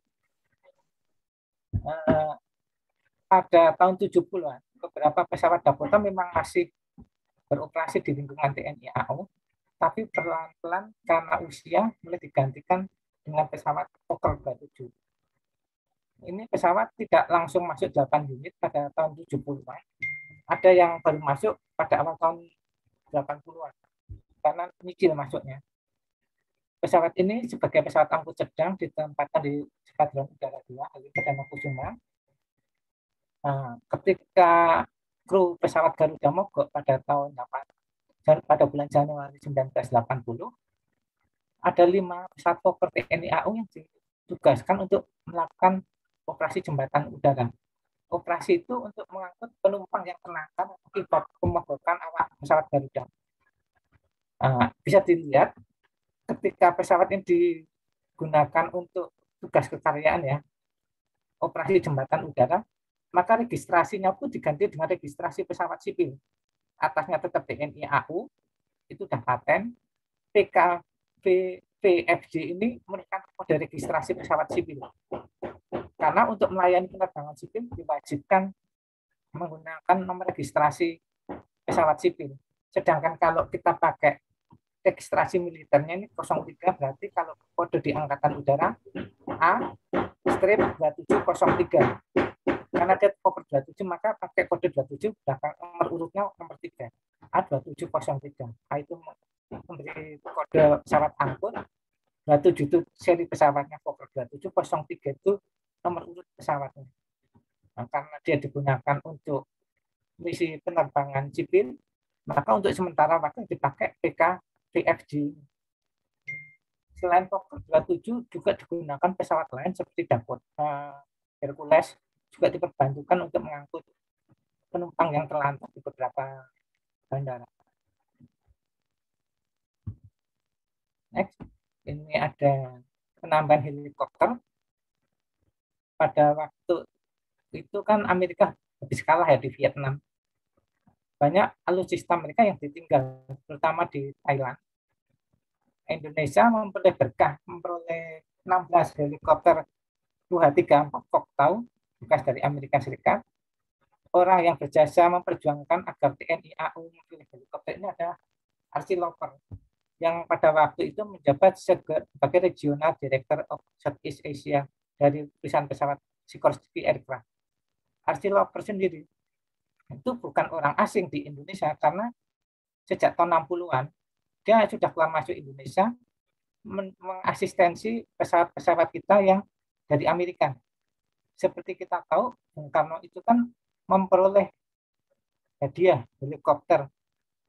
Pada tahun 70-an, beberapa pesawat Dakota memang masih beroperasi di lingkungan TNI AU, tapi pelan-pelan karena usia mulai digantikan dengan pesawat Fokker 27. Ini pesawat tidak langsung masuk 8 unit pada tahun 70-an. Ada yang baru masuk pada awal tahun 80-an karena nyicil masuknya. Pesawat ini sebagai pesawat angkut sedang ditempatkan di Skadron Udara 2 Halim Perdana Kusuma. Ketika kru pesawat Garuda mogok pada bulan Januari 1980, ada 5 pesawat Fokker TNI AU yang ditugaskan untuk melakukan operasi jembatan udara. Operasi itu untuk mengangkut penumpang yang terlantar akibat pemogokan awak pesawat Garuda. Bisa dilihat ketika pesawat ini digunakan untuk tugas kekaryaan ya, operasi jembatan udara, maka registrasinya pun diganti dengan registrasi pesawat sipil. Atasnya tetap TNI AU, itu sudah paten. PFJ ini merupakan kode registrasi pesawat sipil. Karena untuk melayani penerbangan sipil diwajibkan menggunakan nomor registrasi pesawat sipil. Sedangkan kalau kita pakai registrasi militernya ini 03, berarti kalau kode di Angkatan Udara A-2703. Karena dia Fokker 27, maka pakai kode 27, belakang nomor urutnya nomor 3, A2703. Itu memberi kode pesawat angkut. 27 itu seri pesawatnya Fokker 2703 itu nomor urut pesawatnya. Nah, karena dia digunakan untuk misi penerbangan sipil, maka untuk sementara waktu dipakai PFJ. Selain Fokker 27 juga digunakan pesawat lain seperti Dakota, Hercules juga diperbantukan untuk mengangkut penumpang yang terlantar di beberapa bandara. Next, ini ada penambahan helikopter. Pada waktu itu kan Amerika habis kalah ya di Vietnam. Banyak alutsista Amerika yang ditinggal, terutama di Thailand. Indonesia memperoleh berkah, memperoleh 16 helikopter UH-34 Fox Tau bekas dari Amerika Serikat. Orang yang berjasa memperjuangkan agar TNI AU memilih helikopter ini adalah Archie Loper, yang pada waktu itu menjabat sebagai Regional Director of Southeast Asia dari perusahaan pesawat Sikorsky Aircraft. Archie Loper sendiri itu bukan orang asing di Indonesia, karena sejak tahun 60-an dia sudah keluar masuk Indonesia mengasistensi pesawat-pesawat kita yang dari Amerika. Seperti kita tahu, Bung Karno itu kan memperoleh hadiah helikopter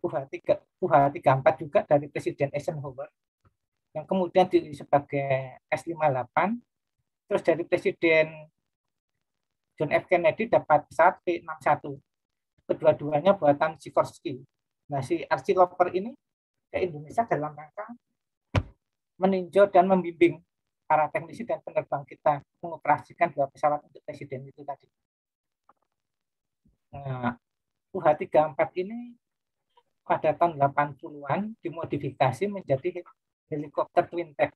UH-34 juga dari Presiden Eisenhower, yang kemudian dipilih sebagai S-58, terus dari Presiden John F. Kennedy dapat pesawat P-61. Kedua-duanya buatan Sikorsky. Nah, si Archie Loper ini ke Indonesia dalam rangka meninjau dan membimbing para teknisi dan penerbang kita mengoperasikan dua pesawat untuk Presiden itu tadi. Nah, UH-34 ini pada tahun 80-an dimodifikasi menjadi helikopter twin deck,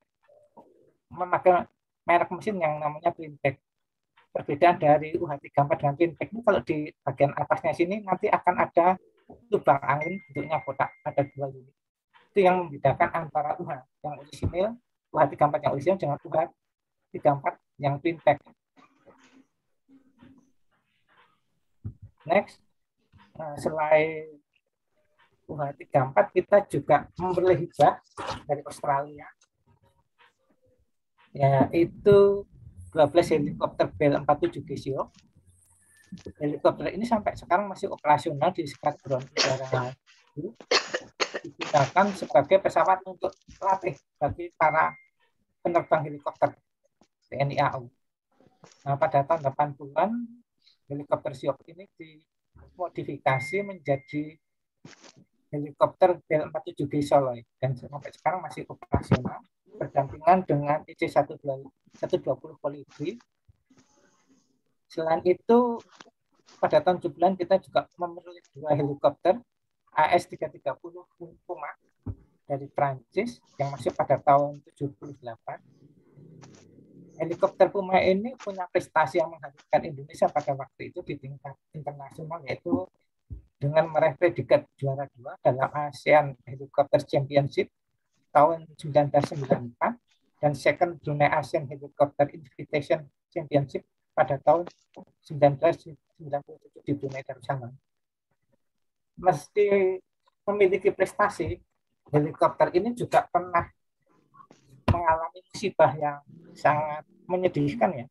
memakai merek mesin yang namanya twin deck. Perbedaan dari UH-34 dengan twin deck ini, kalau di bagian atasnya sini nanti akan ada lubang angin bentuknya kotak, ada 2 unit. Itu yang membedakan antara UH yang orisinil, UH-34 yang orisinil dengan UH-34 yang twin deck. Next, selain UH-34 kita juga memperoleh hibah dari Australia, yaitu 12 helikopter Bell 47 Casio. Helikopter ini sampai sekarang masih operasional di skadron udara, digunakan sebagai pesawat untuk latih bagi para penerbang helikopter TNI AU. Nah, pada tahun 80-an helikopter Siok ini dimodifikasi menjadi helikopter Bell 47 Soloy dan sampai sekarang masih operasional berdampingan dengan IC-120 Kolibri. Selain itu, pada tahun 70-an kita juga memperoleh 2 helikopter AS-330 Puma dari Prancis yang masuk pada tahun 78. Helikopter Puma ini punya prestasi yang mengharumkan Indonesia pada waktu itu di tingkat internasional, yaitu dengan meraih predikat juara 2 dalam ASEAN Helicopter Championship tahun 1994 dan Second Brunei ASEAN Helicopter Invitation Championship pada tahun 1997 di Brunei Darussalam. Meski memiliki prestasi, helikopter ini juga pernah mengalami musibah yang sangat menyedihkan ya.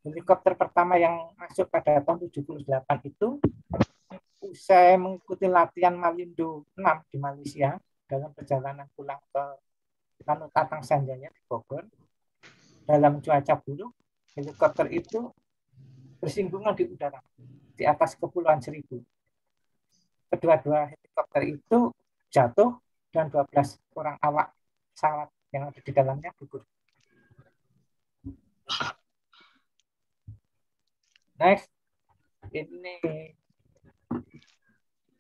Helikopter pertama yang masuk pada tahun 78 itu usai mengikuti latihan Malindo 6 di Malaysia dalam perjalanan pulang ke Lanut Atang Sanjaya di Bogor. Dalam cuaca buruk, helikopter itu bersinggungan di udara di atas Kepulauan Seribu. Kedua-dua helikopter itu jatuh dan 12 orang awak pesawat yang ada di dalamnya gugur. Next, ini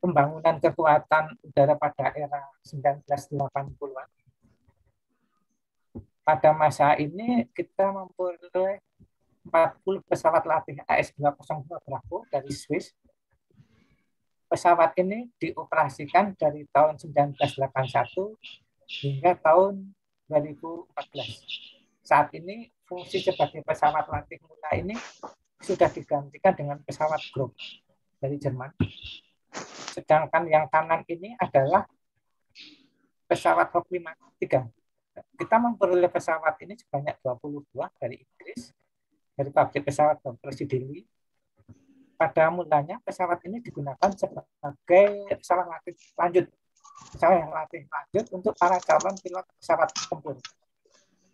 pembangunan kekuatan udara pada era 1980-an. Pada masa ini kita memperoleh 40 pesawat latih AS-202 Bravo dari Swiss. Pesawat ini dioperasikan dari tahun 1981 hingga tahun 2014. Saat ini fungsi sebagai pesawat latih mula ini sudah digantikan dengan pesawat Group dari Jerman. Sedangkan yang kanan ini adalah pesawat Hawk 53. Kita memperoleh pesawat ini sebanyak 20 buah dari Inggris, dari pabrik pesawat Presiden. Pada mulanya pesawat ini digunakan sebagai pesawat latih lanjut untuk para calon pilot pesawat tempur.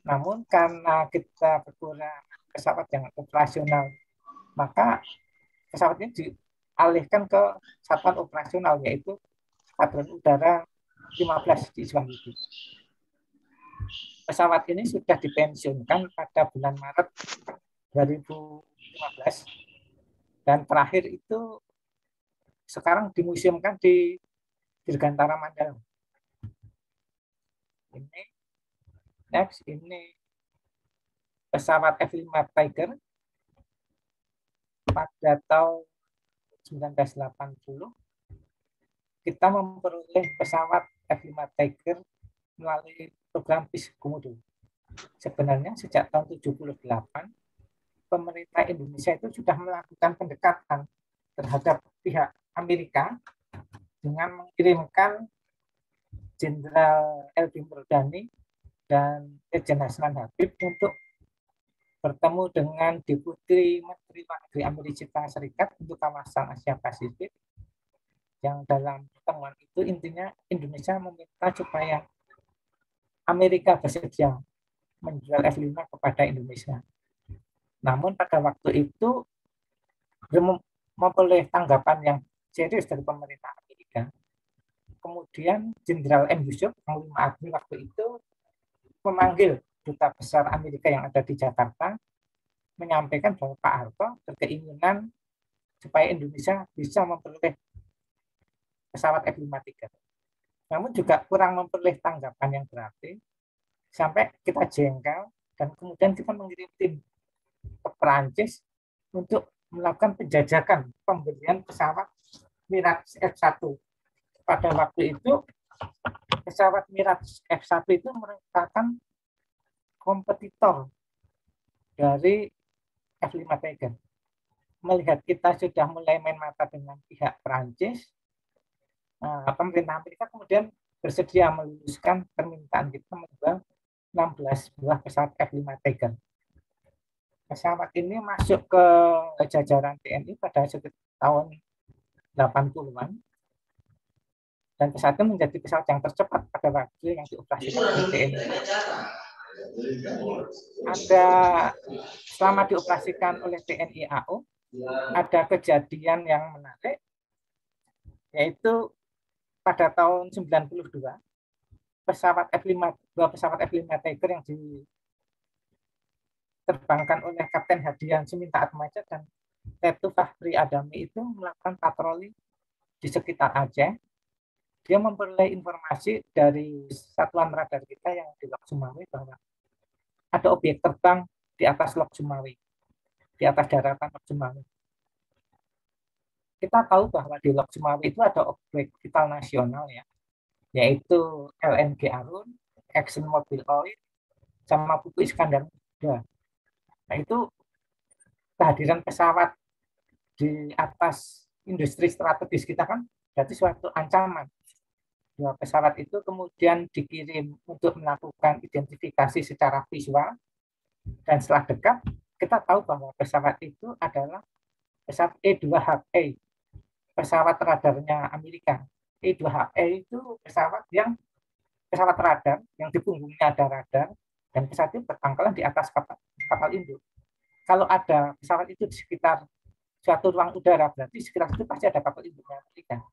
Namun karena kita berkurang pesawat yang operasional, maka pesawat ini dialihkan ke satuan operasional, yaitu Skadron Udara 15 di Iswahili. Pesawat ini sudah dipensiunkan pada bulan Maret 2015 dan terakhir itu sekarang dimuseumkan di Dirgantara Mandala. Ini next, ini pesawat F-5 Tiger pada tahun 1980 kita memperoleh pesawat F-5 Tiger melalui program Peace Komodo. Sebenarnya sejak tahun 78 pemerintah Indonesia itu sudah melakukan pendekatan terhadap pihak Amerika dengan mengirimkan Jenderal L.B. Murdani dan Irjen Hasnan Habib untuk bertemu dengan Deputi Menteri Luar Negeri Amerika Serikat untuk kawasan Asia Pasifik, yang dalam pertemuan itu intinya Indonesia meminta supaya Amerika bersedia menjual F-5 kepada Indonesia. Namun pada waktu itu belum memperoleh tanggapan yang serius dari pemerintah Amerika. Kemudian Jenderal M. Yusuf, Panglima ABRI waktu itu, memanggil Duta Besar Amerika yang ada di Jakarta, menyampaikan bahwa Pak Harto berkeinginan supaya Indonesia bisa memperoleh pesawat F-5 Tiger. Namun juga kurang memperoleh tanggapan yang berarti, sampai kita jengkel, dan kemudian kita mengirim tim ke Perancis untuk melakukan penjajakan pembelian pesawat Mirage F1. Pada waktu itu, pesawat Mirage F1 itu merupakan kompetitor dari F-5 Tiger. Melihat kita sudah mulai main mata dengan pihak Perancis, pemerintah Amerika kemudian bersedia meluluskan permintaan kita menjual 16 buah pesawat F-5 Tiger. Pesawat ini masuk ke jajaran TNI pada sekitar tahun 80-an. Dan pesawat itu menjadi pesawat yang tercepat pada waktu yang dioperasikan oleh TNI. Selama dioperasikan oleh TNI AU, ada kejadian yang menarik, yaitu pada tahun 92, dua pesawat F-5 Tiger yang diterbangkan oleh Kapten Hadian Suminta Atmaja dan Letu Fahri Adami itu melakukan patroli di sekitar Aceh. Dia memperoleh informasi dari satuan radar kita yang di Lok Sumawe bahwa ada objek terbang di atas Lok Sumawe, di atas daratan Lok Sumawe. Kita tahu bahwa di Lok Sumawe itu ada objek vital nasional, ya, yaitu LNG Arun, Exxon Mobil Oil, sama Pupuk Iskandar Muda. Nah, itu kehadiran pesawat di atas industri strategis kita kan berarti suatu ancaman. Dua pesawat itu kemudian dikirim untuk melakukan identifikasi secara visual, dan setelah dekat kita tahu bahwa pesawat itu adalah pesawat E-2HE, pesawat radarnya Amerika. E-2HE itu pesawat radar yang di punggungnya ada radar, dan pesawat itu berpangkalan di atas kapal induk. Kalau ada pesawat itu di sekitar suatu ruang udara, berarti sekitar itu pasti ada kapal induknya Amerika.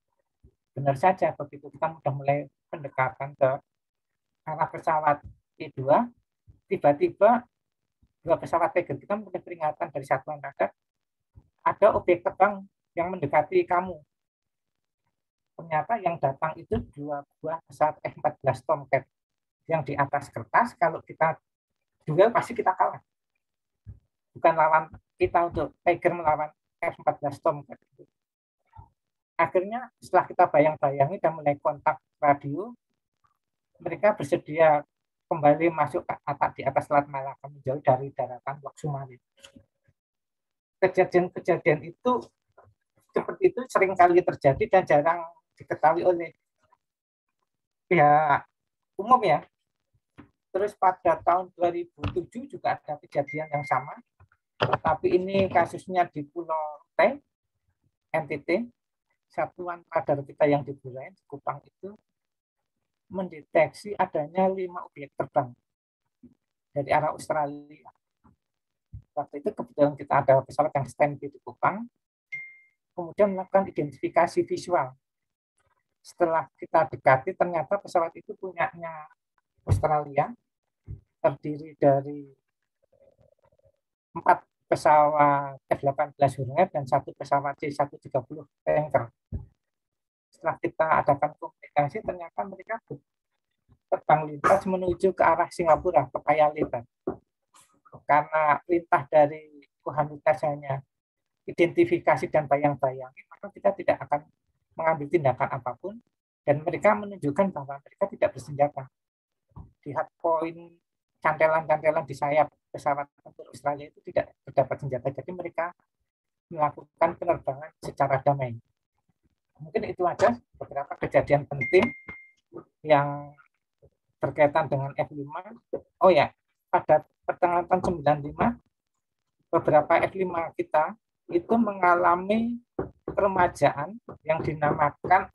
Benar saja, begitu kita sudah mulai pendekatan ke arah pesawat E2, tiba-tiba dua pesawat Tiger kita mempunyai peringatan dari satuan radar, ada objek terbang yang mendekati kamu. Ternyata yang datang itu dua buah pesawat F-14 Tomcat yang di atas kertas, kalau kita duel pasti kita kalah. Bukan lawan kita untuk Tiger melawan F-14 Tomcat. Akhirnya setelah kita bayang-bayangi dan mulai kontak radio, mereka bersedia kembali masuk ke di atas Selat Malaka menjauh dari daratan Lok Sumawe. Kejadian-kejadian itu seperti itu sering kali terjadi dan jarang diketahui oleh pihak umum, ya. Terus pada tahun 2007 juga ada kejadian yang sama, tapi ini kasusnya di Pulau T, NTT. Satuan radar kita yang di Buleleng, di Kupang itu mendeteksi adanya 5 objek terbang dari arah Australia. Waktu itu kebetulan kita ada pesawat yang standby di Kupang, kemudian melakukan identifikasi visual. Setelah kita dekati, ternyata pesawat itu punyanya Australia, terdiri dari 4 pesawat F-18 Hornet dan 1 pesawat C-130 tanker. Setelah kita adakan komunikasi, ternyata mereka terbang lintas menuju ke arah Singapura, ke Paya Lebar. Karena perintah dari Tuhan hanya identifikasi dan bayang-bayangi, maka kita tidak akan mengambil tindakan apapun, dan mereka menunjukkan bahwa mereka tidak bersenjata. Lihat poin cantelan-cantelan di sayap pesawat tempur Australia itu tidak terdapat senjata, jadi mereka melakukan penerbangan secara damai. Mungkin itu aja beberapa kejadian penting yang berkaitan dengan F5. Oh ya, pada pertengahan tahun 95, beberapa F5 kita itu mengalami peremajaan yang dinamakan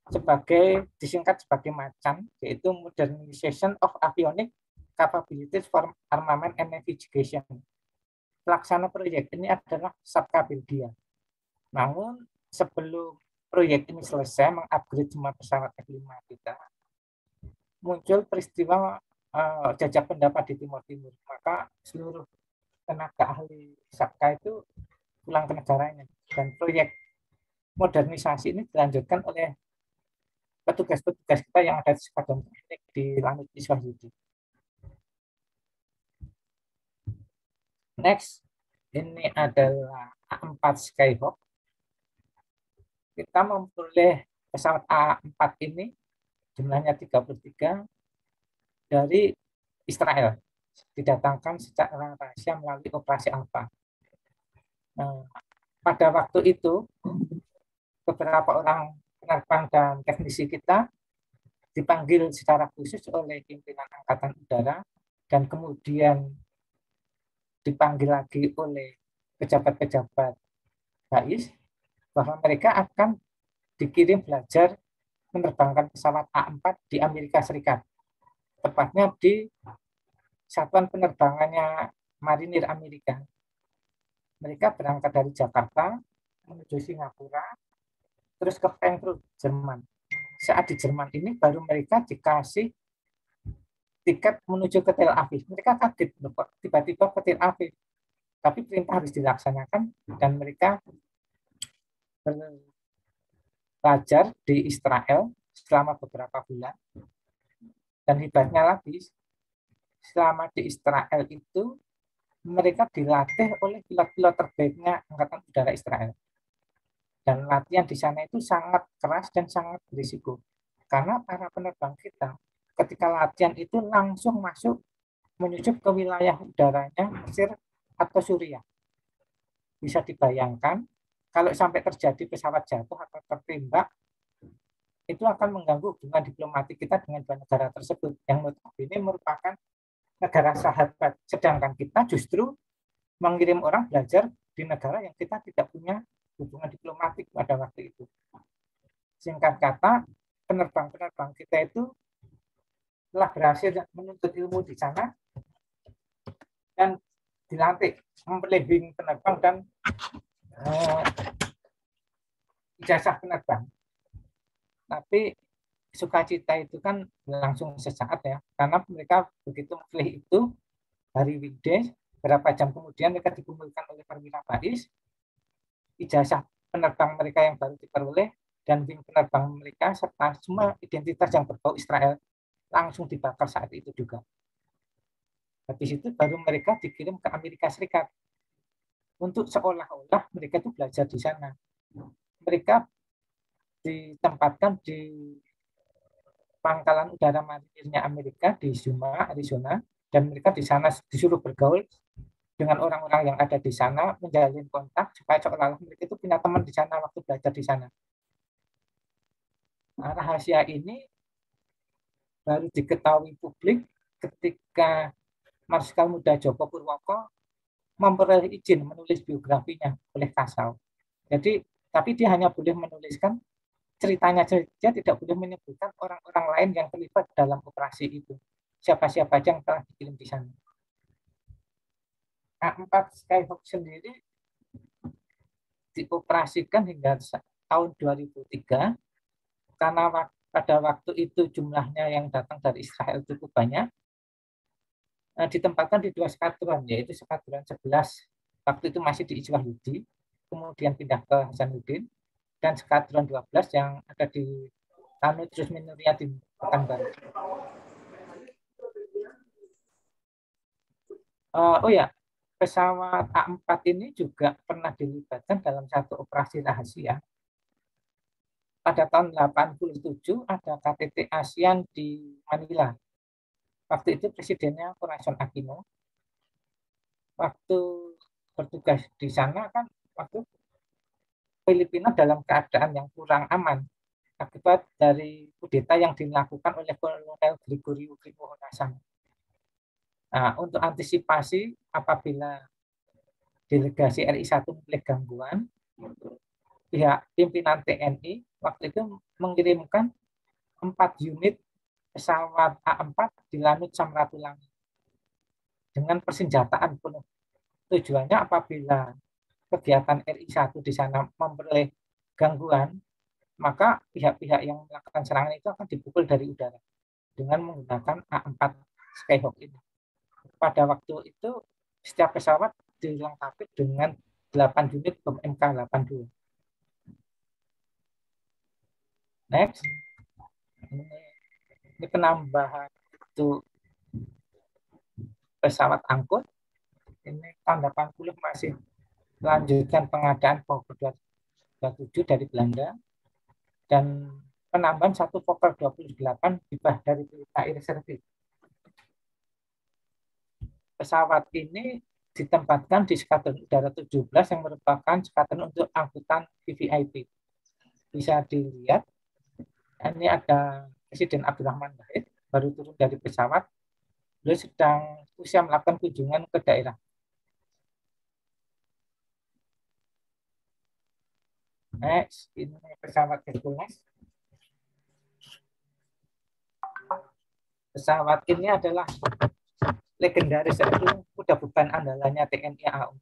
sebagai, disingkat sebagai MACAN, yaitu Modernization of Avionics Capabilities for Armament and Navigation. Pelaksana proyek ini adalah Sabka Belgia. Namun sebelum proyek ini selesai mengupgrade semua pesawat F5 kita, muncul peristiwa jajak pendapat di Timur Timur. Maka seluruh tenaga ahli Sabka itu pulang ke negaranya, dan proyek modernisasi ini dilanjutkan oleh petugas-petugas kita yang ada di Skadron Teknik di Lanut Iswahyudi. Next, ini adalah A4 Skyhawk. Kita memperoleh pesawat A4 ini, jumlahnya 33, dari Israel. Didatangkan secara rahasia melalui operasi Alpha. Nah, pada waktu itu, beberapa orang penerbang dan teknisi kita dipanggil secara khusus oleh pimpinan Angkatan Udara, dan kemudian dipanggil lagi oleh pejabat-pejabat BAIS, bahwa mereka akan dikirim belajar menerbangkan pesawat A4 di Amerika Serikat, tepatnya di Satuan Penerbangannya Marinir Amerika. Mereka berangkat dari Jakarta menuju Singapura, terus ke Frankfurt, Jerman. Saat di Jerman ini baru mereka dikasih tiket menuju ke Tel Aviv. Mereka kaget, tiba-tiba ke Tel Aviv. Tapi perintah harus dilaksanakan, dan mereka belajar di Israel selama beberapa bulan. Dan hebatnya lagi, selama di Israel itu mereka dilatih oleh pilot-pilot terbaiknya Angkatan Udara Israel. Dan latihan di sana itu sangat keras dan sangat berisiko. Karena para penerbang kita ketika latihan itu langsung masuk menyusup ke wilayah udaranya Mesir atau Suriah. Bisa dibayangkan kalau sampai terjadi pesawat jatuh atau tertembak, itu akan mengganggu hubungan diplomatik kita dengan dua negara tersebut, yang notabene merupakan negara sahabat. Sedangkan kita justru mengirim orang belajar di negara yang kita tidak punya hubungan diplomatik pada waktu itu. Singkat kata, penerbang-penerbang kita itu telah berhasil menuntut ilmu di sana dan dilantik memperoleh penerbang dan ijazah penerbang. Tapi sukacita itu kan langsung sesaat ya, karena mereka begitu memilih itu hari weekday, berapa jam kemudian mereka dikumpulkan oleh perwira BAIS, ijazah penerbang mereka yang baru diperoleh dan wing penerbang mereka serta semua identitas yang berbau Israel langsung dibakar saat itu juga. Habis itu baru mereka dikirim ke Amerika Serikat untuk seolah-olah mereka itu belajar di sana. Mereka ditempatkan di pangkalan udara marinirnya Amerika di Yuma, Arizona, dan mereka di sana disuruh bergaul dengan orang-orang yang ada di sana, menjalin kontak supaya seolah-olah mereka itu punya teman di sana waktu belajar di sana. Nah, rahasia ini baru diketahui publik ketika Marsikal Muda Djoko Purwoko memperoleh izin menulis biografinya oleh Kasau. Jadi, tapi dia hanya boleh menuliskan ceritanya saja, tidak boleh menyebutkan orang-orang lain yang terlibat dalam operasi itu. Siapa-siapa aja yang telah dikirim di sana. A4 Skyhawk sendiri dioperasikan hingga tahun 2003 karena pada waktu itu jumlahnya yang datang dari Israel cukup banyak. Ditempatkan di 2 skadron, yaitu skadron 11 waktu itu masih di Iswahyudi, kemudian pindah ke Hasanuddin, dan skadron 12 yang ada di Lanut Rusmin Nuria di Pekanbaru. Oh ya, pesawat A4 ini juga pernah dilibatkan dalam satu operasi rahasia. Pada tahun 87 ada KTT ASEAN di Manila. Waktu itu presidennya Corazon Aquino. Waktu bertugas di sana kan waktu Filipina dalam keadaan yang kurang aman akibat dari kudeta yang dilakukan oleh Kolonel Gregorio Primo Honasang. Nah, untuk antisipasi apabila delegasi RI-1 memilih gangguan, pihak pimpinan TNI waktu itu mengirimkan 4 unit pesawat A4 di Lanut Samratulangi dengan persenjataan penuh. Tujuannya apabila kegiatan RI-1 di sana memperoleh gangguan, maka pihak-pihak yang melakukan serangan itu akan dipukul dari udara dengan menggunakan A4 Skyhawk ini. Pada waktu itu, setiap pesawat dilengkapi dengan 8 unit bom MK82. Next. Ini penambahan untuk pesawat angkut. Ini tahun 80 masih melanjutkan pengadaan Fokker 27 dari Belanda. Dan penambahan satu Fokker 28 hibah dari Pelita Air Service. Pesawat ini ditempatkan di Skadron Udara 17 yang merupakan skadron untuk angkutan VVIP. Bisa dilihat, ini ada Presiden Abdurrahman Wahid baru turun dari pesawat. Beliau sedang usia melakukan kunjungan ke daerah. Next, ini pesawat Hercules. Pesawat ini adalah legendaris, itu kuda beban andalannya TNI AU.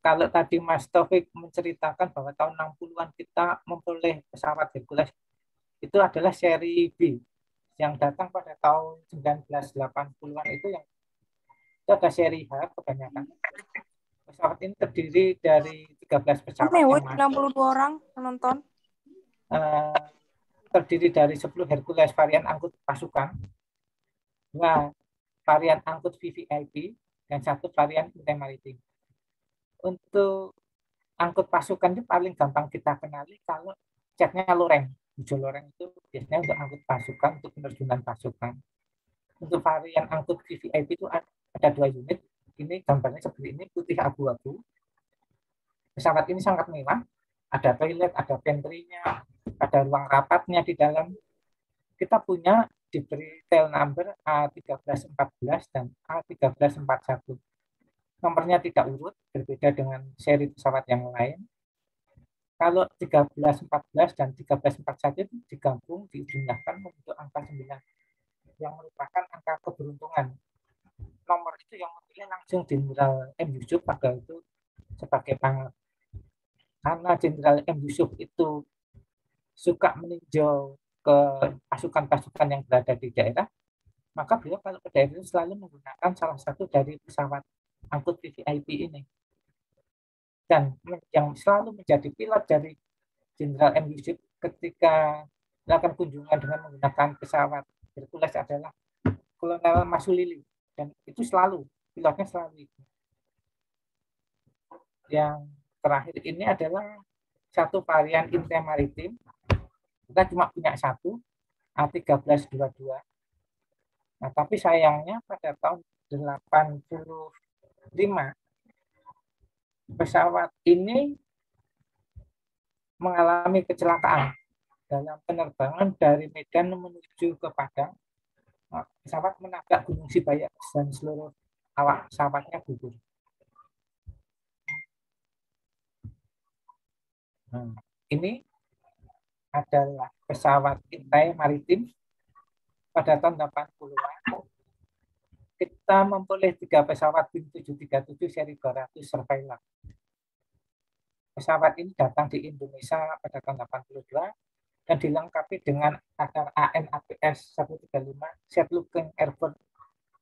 Kalau tadi Mas Taufik menceritakan bahwa tahun 60-an kita memperoleh pesawat Hercules, itu adalah seri B yang datang pada tahun 1980-an itu ada seri H kebanyakan. Pesawat ini terdiri dari 13 pesawat yang masuk. 62 orang menonton. Terdiri dari 10 Hercules varian angkut pasukan, 2 varian angkut VVIP, dan 1 varian intermaritim. Untuk angkut pasukan itu paling gampang kita kenali kalau catnya loreng. Hijau loreng itu biasanya untuk angkut pasukan, untuk penerjunan pasukan. Untuk varian angkut VVIP itu ada 2 unit. Ini gambarnya seperti ini, putih abu-abu. Pesawat ini sangat mewah. Ada toilet, ada pantry-nya, ada ruang rapatnya di dalam. Kita punya diberi tail number A1314 dan A1341. Nomornya tidak urut, berbeda dengan seri pesawat yang lain. Kalau 1314 dan 1341 itu digabung, dijumlahkan membentuk angka 9, yang merupakan angka keberuntungan. Nomor itu yang memilih langsung Jenderal M. Yusuf pada itu sebagai pangkat. Karena Jenderal M. Yusuf itu suka meninjau ke pasukan-pasukan yang berada di daerah, maka beliau kalau ke daerah itu selalu menggunakan salah satu dari pesawat angkut VVIP ini. Dan yang selalu menjadi pilot dari Jenderal M. Yusuf ketika melakukan kunjungan dengan menggunakan pesawat Hercules adalah Kolonel Masulili. Dan itu selalu, pilotnya selalu itu. Yang terakhir ini adalah satu varian intermaritim. Kita cuma punya satu, A1322. Nah, tapi sayangnya pada tahun 85 pesawat ini mengalami kecelakaan dalam penerbangan dari Medan menuju ke Padang. Pesawat menabrak Gunung Sibayak dan seluruh awak pesawatnya gugur. Ini adalah pesawat intai maritim pada tahun 80-an. Kita memperoleh 3 pesawat Boeing 737 seri 200 surveillance. Pesawat ini datang di Indonesia pada tahun 82 dan dilengkapi dengan radar AN/APS 135 Set Looking Airborne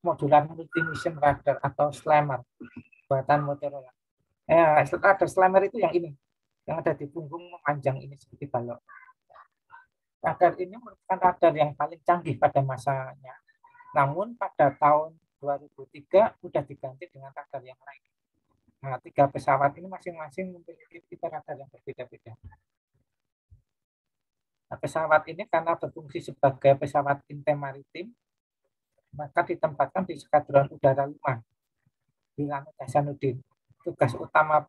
Modular Multi-Mission Radar atau SLAMR buatan Motorola. Radar SLAMR itu yang ini, yang ada di punggung memanjang ini seperti balok. Radar ini merupakan radar yang paling canggih pada masanya. Namun pada tahun 2003 udah diganti dengan radar yang lain. Nah, 3 pesawat ini masing-masing memiliki tipe radar yang berbeda-beda. Nah, pesawat ini karena berfungsi sebagai pesawat intai maritim, maka ditempatkan di Skadron Udara 5 di Lanut Hasanuddin. Tugas utama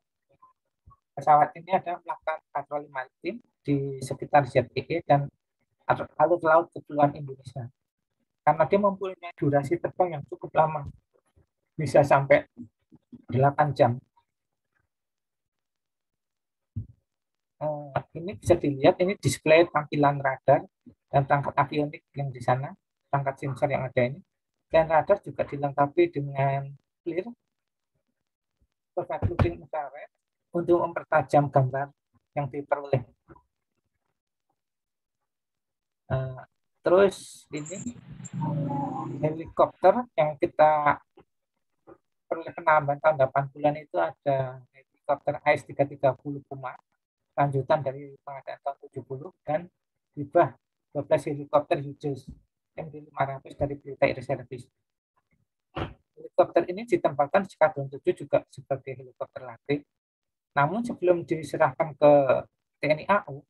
pesawat ini adalah melakukan patroli maritim di sekitar ZEE dan alur laut kepulauan Indonesia. Karena dia mempunyai durasi terbang yang cukup lama, bisa sampai 8 jam. Ini bisa dilihat, ini display tampilan radar dan perangkat avionik yang di sana, perangkat sensor yang ada ini. Dan radar juga dilengkapi dengan FLIR, forward looking infrared, untuk mempertajam gambar yang diperoleh. Terus ini helikopter yang kita peroleh penambahan tahun 80-an itu ada helikopter AS330 Puma, lanjutan dari pengadaan tahun 70, dan hibah 12 helikopter Hughes MD500 dari Berita Air Service. Helikopter ini ditempatkan di Skadron 7 juga sebagai helikopter latih. Namun sebelum diserahkan ke TNI AU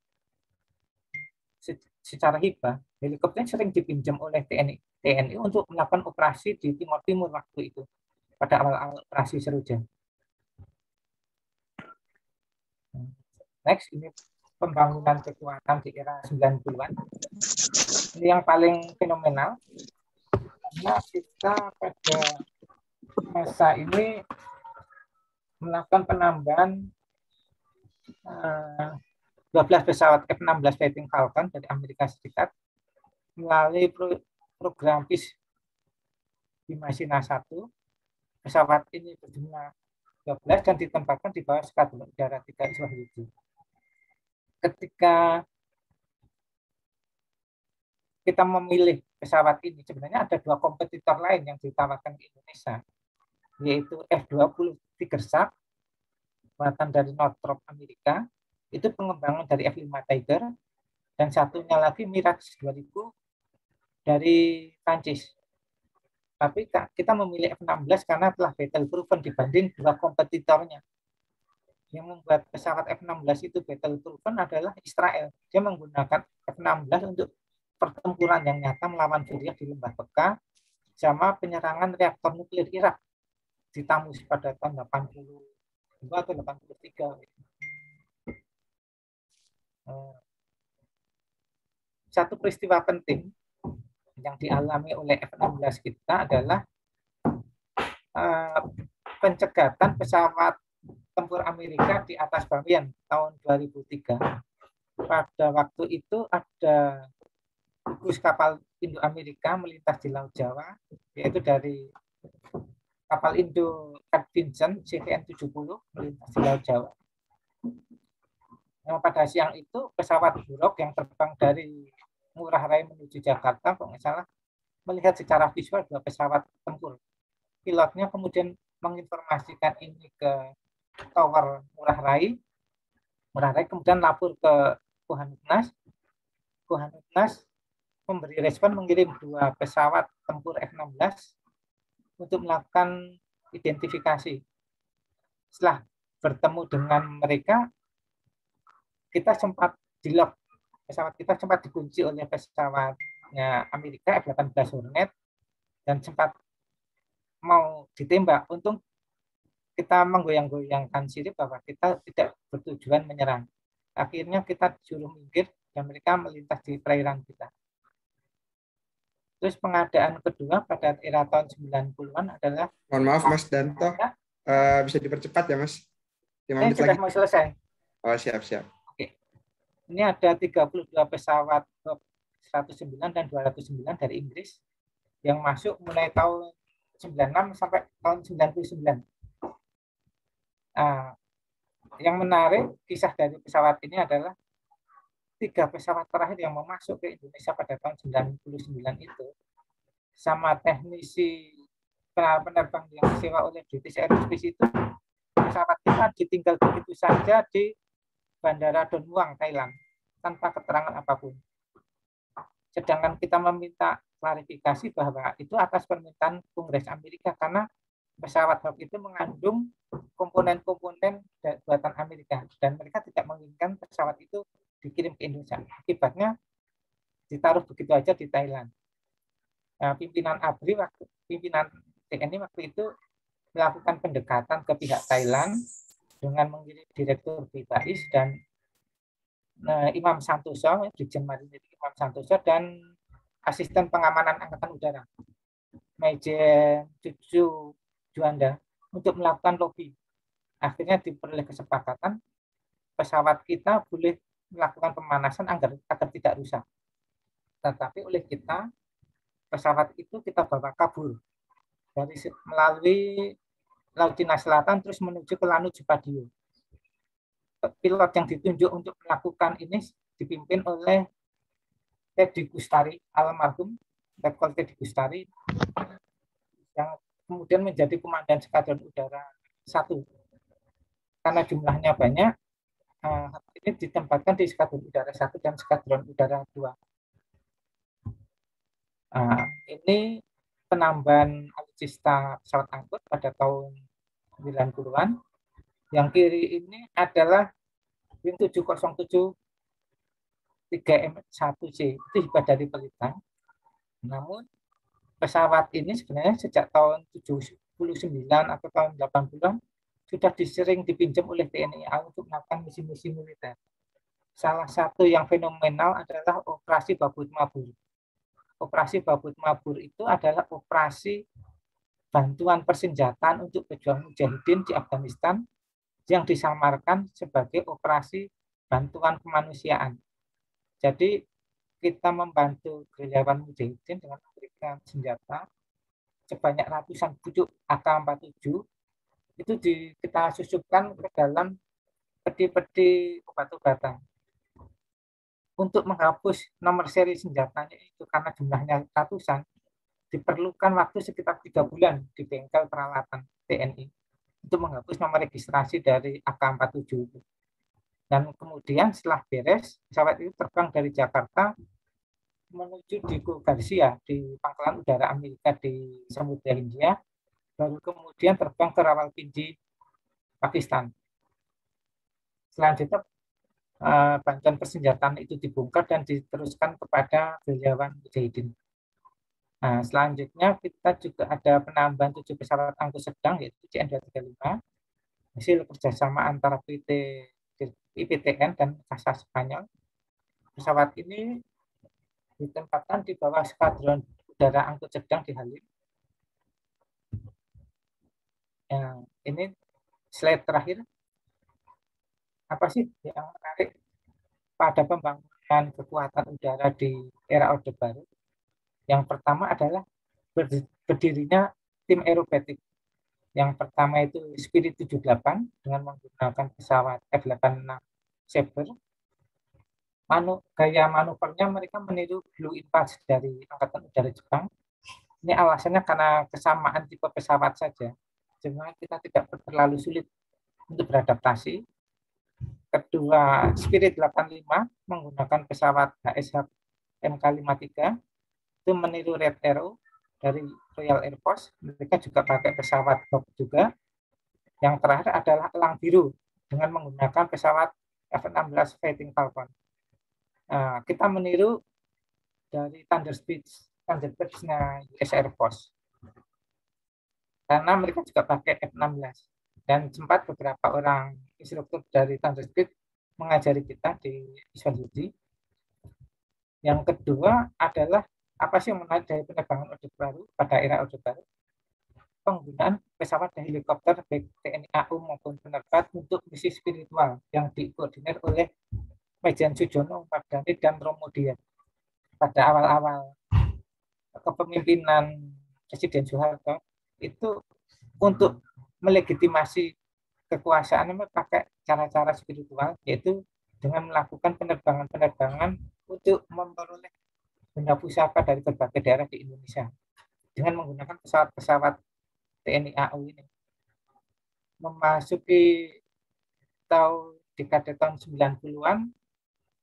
secara hibah, helikopter sering dipinjam oleh TNI untuk melakukan operasi di Timur Timur waktu itu, pada awal-awal operasi Seroja. Next, ini pembangunan kekuatan di era 90-an. Ini yang paling fenomenal, karena kita pada masa ini melakukan penambahan 12 pesawat F-16 Fighting Falcon dari Amerika Serikat melalui program PIS Bimasina 1. Pesawat ini berjumlah 12 dan ditempatkan di bawah Skadron Udara 3 Iswahyudi. Ketika kita memilih pesawat ini, sebenarnya ada 2 kompetitor lain yang ditawarkan ke Indonesia, yaitu F-20 Tiger Shark, buatan dari Northrop Amerika, itu pengembangan dari F-5 Tiger, dan satunya lagi Mirage 2000 dari Prancis. Tapi kita memilih F-16 karena telah battle proven dibanding 2 kompetitornya. Yang membuat pesawat F-16 itu battle proven adalah Israel. Dia menggunakan F-16 untuk pertempuran yang nyata melawan Suriah di Lembah Bekaa, sama penyerangan reaktor nuklir Irak di Tamus pada tahun 82 atau 83. Satu peristiwa penting yang dialami oleh F-16 kita adalah pencegatan pesawat tempur Amerika di atas Bamiyan tahun 2003. Pada waktu itu ada gugus kapal Indo-Amerika melintas di Laut Jawa, yaitu dari kapal Indo Cat Vincent CVN-70 melintas di Laut Jawa. Pada siang itu pesawat Buruk yang terbang dari Ngurah Rai menuju Jakarta, kalau nggak salah, melihat secara visual 2 pesawat tempur. Pilotnya kemudian menginformasikan ini ke tower Ngurah Rai. Ngurah Rai kemudian lapor ke Kuhanutnas. Kuhanutnas memberi respon mengirim 2 pesawat tempur F-16 untuk melakukan identifikasi. Setelah bertemu dengan mereka, kita sempat di-lock. Pesawat kita sempat dikunci oleh pesawatnya Amerika F-18 Hornet dan sempat mau ditembak. Untung kita menggoyang-goyangkan sirip bahwa kita tidak bertujuan menyerang. Akhirnya kita disuruh minggir dan mereka melintas di perairan kita. Terus pengadaan kedua pada era tahun 90-an adalah... Mohon maaf Mas Danto, bisa dipercepat ya Mas? 5 menit sudah lagi. Mau selesai. Oh siap. Oke. Ini ada 32 pesawat 109 dan 209 dari Inggris yang masuk mulai tahun 96 sampai tahun 99. Yang menarik kisah dari pesawat ini adalah 3 pesawat terakhir yang mau masuk ke Indonesia pada tahun 99 itu sama teknisi penerbang yang disewa oleh British Aerospace itu, pesawat kita ditinggal begitu saja di Bandara Don Muang, Thailand, tanpa keterangan apapun. Sedangkan kita meminta klarifikasi bahwa itu atas permintaan Kongres Amerika karena pesawat Hawk itu mengandung komponen-komponen buatan Amerika dan mereka tidak menginginkan pesawat itu dikirim ke Indonesia. Akibatnya ditaruh begitu aja di Thailand. Nah, pimpinan TNI waktu itu melakukan pendekatan ke pihak Thailand dengan mengirim Direktur BIPAIS dan Imam Santoso, Brigjen Marinir Imam Santoso, dan Asisten Pengamanan Angkatan Udara, Majen Cucu Juanda, untuk melakukan lobby. Akhirnya diperoleh kesepakatan pesawat kita boleh melakukan pemanasan agar tidak rusak. Tetapi oleh kita, pesawat itu kita bawa kabur melalui Laut Cina Selatan terus menuju ke Lanu Jepadio. Pilot yang ditunjuk untuk melakukan ini dipimpin oleh Teddy Gustari, almarhum Letkol Teddy Gustari, yang kemudian menjadi Komandan Skadron Udara 1. Karena jumlahnya banyak, ini ditempatkan di Skadron Udara 1 dan Skadron Udara 2. Ini penambahan alutsista pesawat angkut pada tahun 90-an. Yang kiri ini adalah Wing 707 3M1C, itu hibah dari Pelitang. Namun pesawat ini sebenarnya sejak tahun 79 atau tahun 80-an sudah sering dipinjam oleh TNI AU untuk melakukan misi-misi militer. Salah satu yang fenomenal adalah Operasi Babut Mabur. Operasi Babut Mabur itu adalah operasi bantuan persenjataan untuk pejuang mujahidin di Afghanistan yang disamarkan sebagai operasi bantuan kemanusiaan. Jadi kita membantu gerilyawan mujahidin dengan memberikan senjata sebanyak ratusan pucuk AK-47 itu kita susupkan ke dalam peti-peti obat-obatan. Untuk menghapus nomor seri senjatanya itu karena jumlahnya ratusan, diperlukan waktu sekitar 3 bulan di bengkel peralatan TNI untuk menghapus nomor registrasi dari AK-47 itu. Dan kemudian setelah beres, pesawat itu terbang dari Jakarta menuju di Garcia di Pangkalan Udara Amerika di Samudra Hindia, baru kemudian terbang ke Rawalpindi, Pakistan. Selanjutnya bantuan persenjataan itu dibongkar dan diteruskan kepada gerilyawan mujahidin. Nah, selanjutnya kita juga ada penambahan 7 pesawat angkut sedang yaitu CN-235 hasil kerjasama antara IPTN dan Casa Spanyol. Pesawat ini ditempatkan di bawah Skadron Udara Angkut Sedang di Halim. Ya, ini slide terakhir. Apa sih yang menarik pada pembangunan kekuatan udara di era Orde Baru? Yang pertama adalah berdirinya tim aerobatik. Yang pertama itu Spirit 78 dengan menggunakan pesawat F-86 Sabre. Gaya manuvernya mereka meniru Blue Impulse dari Angkatan Udara Jepang. Ini alasannya karena kesamaan tipe pesawat saja. Sehingga kita tidak terlalu sulit untuk beradaptasi. Kedua, Spirit 85 menggunakan pesawat HSH MK53 itu meniru Red Arrow dari Royal Air Force. Mereka juga pakai pesawat Hawk juga. Yang terakhir adalah Elang Biru dengan menggunakan pesawat F-16 Fighting Falcon. Kita meniru dari Thunderbirds-nya US Air Force. Karena mereka juga pakai F-16. Dan sempat beberapa orang instruktur dari Thunderbird mengajari kita di Iswan Yudi. Yang kedua adalah apa sih yang menarik dari penerbangan Orde Baru pada era Orde Baru? Penggunaan pesawat dan helikopter baik TNI AU maupun penerbat untuk misi spiritual yang dikoordinir oleh Majen Sujono, Mardani, dan Romo Dian. Pada awal-awal kepemimpinan Presiden Soeharto itu untuk melegitimasi kekuasaannya pakai cara-cara spiritual, yaitu dengan melakukan penerbangan-penerbangan untuk memperoleh benda pusaka dari berbagai daerah di Indonesia dengan menggunakan pesawat-pesawat TNI AU ini. Memasuki dekade tahun 90-an,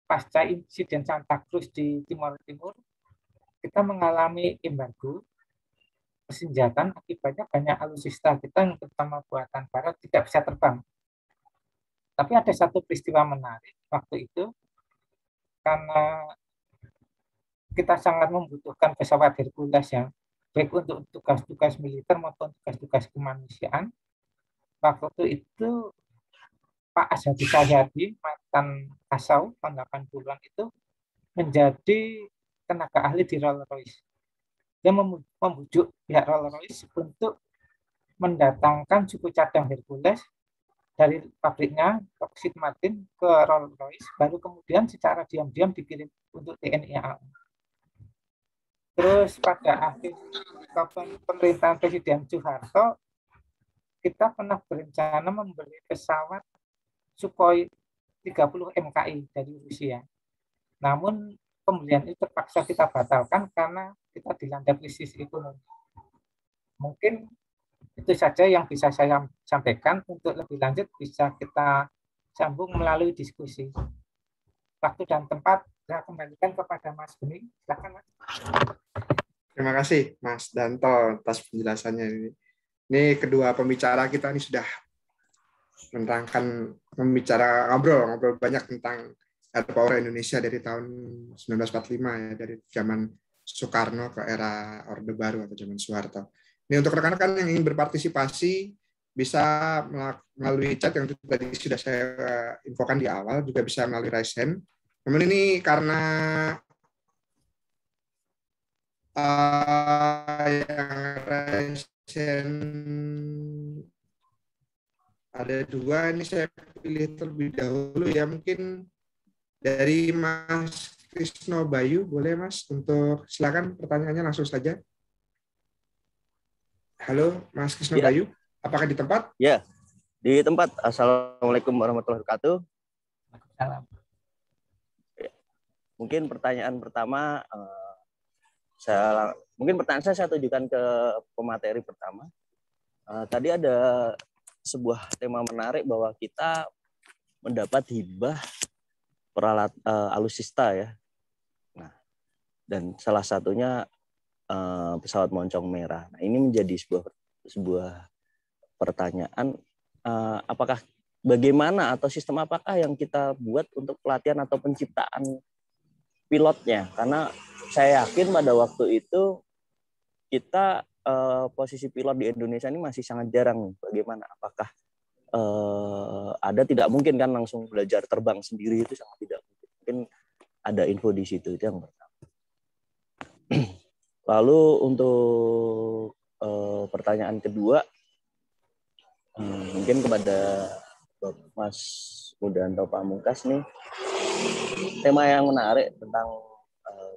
pasca insiden Santa Cruz di Timor Timur, kita mengalami embargo persenjataan, akibatnya banyak alutsista kita yang terutama buatan barat tidak bisa terbang. Tapi ada satu peristiwa menarik waktu itu, karena kita sangat membutuhkan pesawat Hercules yang baik untuk tugas-tugas militer maupun tugas-tugas kemanusiaan. Waktu itu Pak Azhadi Cahyadi, mantan Kasau tahun 80-an itu menjadi tenaga ahli di Rolls-Royce. Dia membujuk pihak Rolls-Royce untuk mendatangkan suku cadang Hercules dari pabriknya Lockheed Martin ke Rolls-Royce, baru kemudian secara diam-diam dikirim untuk TNI AU. Terus pada akhir pemerintahan Presiden Soeharto, kita pernah berencana membeli pesawat Sukhoi 30 MKI dari Rusia. Namun pembelian itu terpaksa kita batalkan karena kita dilanda krisis ekonomi. Mungkin itu saja yang bisa saya sampaikan. Untuk lebih lanjut bisa kita sambung melalui diskusi. Waktu dan tempat saya kembalikan kepada Mas Bening. Silakan, Mas. Terima kasih Mas Danto atas penjelasannya ini. Ini kedua pembicara kita ini sudah menerangkan, ngobrol banyak tentang Air Power Indonesia dari tahun 1945 ya, dari zaman Soekarno ke era Orde Baru atau zaman Soeharto. Ini untuk rekan-rekan yang ingin berpartisipasi bisa melalui chat yang tadi sudah saya infokan di awal, juga bisa melalui raise hand. Namun ini karena yang raise hand ada dua, ini saya pilih terlebih dahulu ya, mungkin dari Mas Krisno Bayu, boleh Mas, untuk silakan pertanyaannya langsung saja. Halo Mas Krisno Bayu, apakah di tempat? Ya, di tempat. Assalamualaikum warahmatullahi wabarakatuh. Mungkin pertanyaan pertama, pertanyaan saya tujukan ke pemateri pertama. Tadi ada sebuah tema menarik bahwa kita mendapat hibah peralat alutsista ya. Nah, dan salah satunya pesawat moncong merah. Nah, ini menjadi sebuah pertanyaan, apakah bagaimana atau sistem apakah yang kita buat untuk pelatihan atau penciptaan pilotnya? Karena saya yakin pada waktu itu kita posisi pilot di Indonesia ini masih sangat jarang. Bagaimana? Apakah ada, tidak mungkin kan langsung belajar terbang sendiri, itu sangat tidak mungkin. Mungkin ada info di situ, itu yang pertama. Lalu untuk pertanyaan kedua, mungkin kepada Mas Mudanto Pamungkas nih, tema yang menarik tentang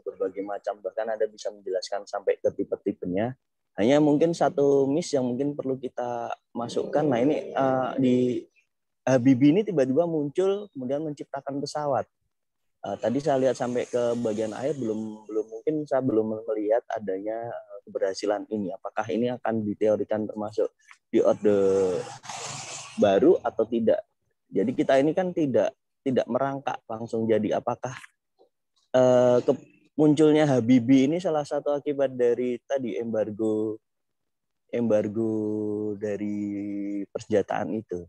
berbagai macam, bahkan ada bisa menjelaskan sampai ke tipe-tipenya. Hanya mungkin satu miss yang mungkin perlu kita masukkan. Nah ini di Habibie ini tiba-tiba muncul kemudian menciptakan pesawat. Tadi saya lihat sampai ke bagian akhir mungkin saya belum melihat adanya keberhasilan ini. Apakah ini akan diteorikan termasuk di Orde Baru atau tidak? Jadi kita ini kan tidak merangkak langsung jadi. Apakah munculnya Habibie ini salah satu akibat dari tadi embargo dari persenjataan itu.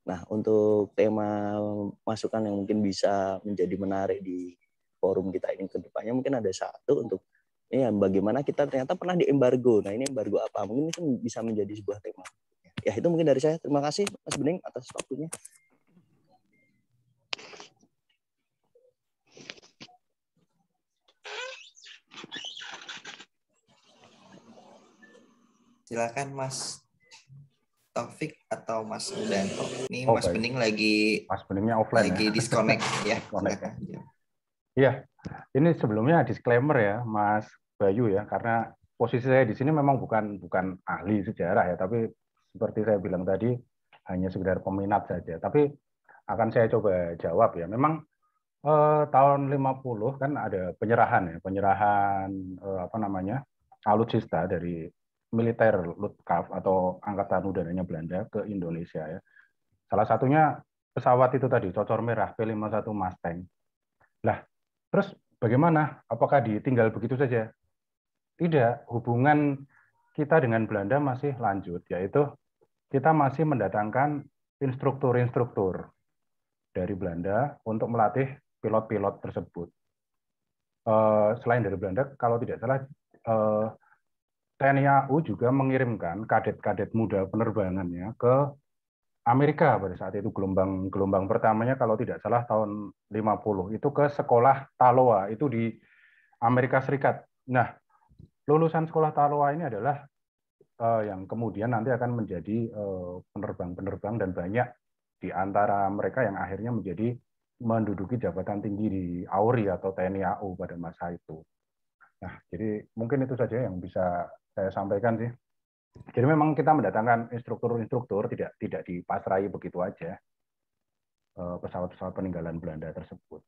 Nah, untuk tema masukan yang mungkin bisa menjadi menarik di forum kita ini ke depannya, mungkin ada satu untuk bagaimana kita ternyata pernah diembargo. Nah, ini embargo apa? Mungkin itu bisa menjadi sebuah tema. Ya, itu mungkin dari saya. Terima kasih Mas Bening atas waktunya. Silakan Mas Taufik atau Mas Mudanto. Ini Mas Bening Mas Beningnya offline, lagi disconnect ya. Iya, ini sebelumnya disclaimer ya, Mas Bayu ya, karena posisi saya di sini memang bukan ahli sejarah ya, tapi seperti saya bilang tadi hanya sekedar peminat saja. Tapi akan saya coba jawab ya. Memang tahun 50 kan ada penyerahan alutsista dari militer Luftwaffe atau angkatan udaranya Belanda ke Indonesia ya. Salah satunya pesawat itu tadi, cocor merah P-51 Mustang. Lah, terus bagaimana? Apakah ditinggal begitu saja? Tidak, hubungan kita dengan Belanda masih lanjut, yaitu kita masih mendatangkan instruktur-instruktur dari Belanda untuk melatih pilot-pilot tersebut. Selain dari Belanda, kalau tidak salah, TNI AU juga mengirimkan kadet-kadet muda penerbangannya ke Amerika pada saat itu. Gelombang pertamanya kalau tidak salah tahun 50 itu ke sekolah Taloa itu di Amerika Serikat. Nah, lulusan sekolah Taloa ini adalah yang kemudian nanti akan menjadi penerbang-penerbang, dan banyak di antara mereka yang akhirnya menduduki jabatan tinggi di AURI atau TNI AU pada masa itu. Nah, jadi mungkin itu saja yang bisa saya sampaikan sih. Jadi memang kita mendatangkan instruktur-instruktur, tidak dipasrai begitu aja pesawat-pesawat peninggalan Belanda tersebut.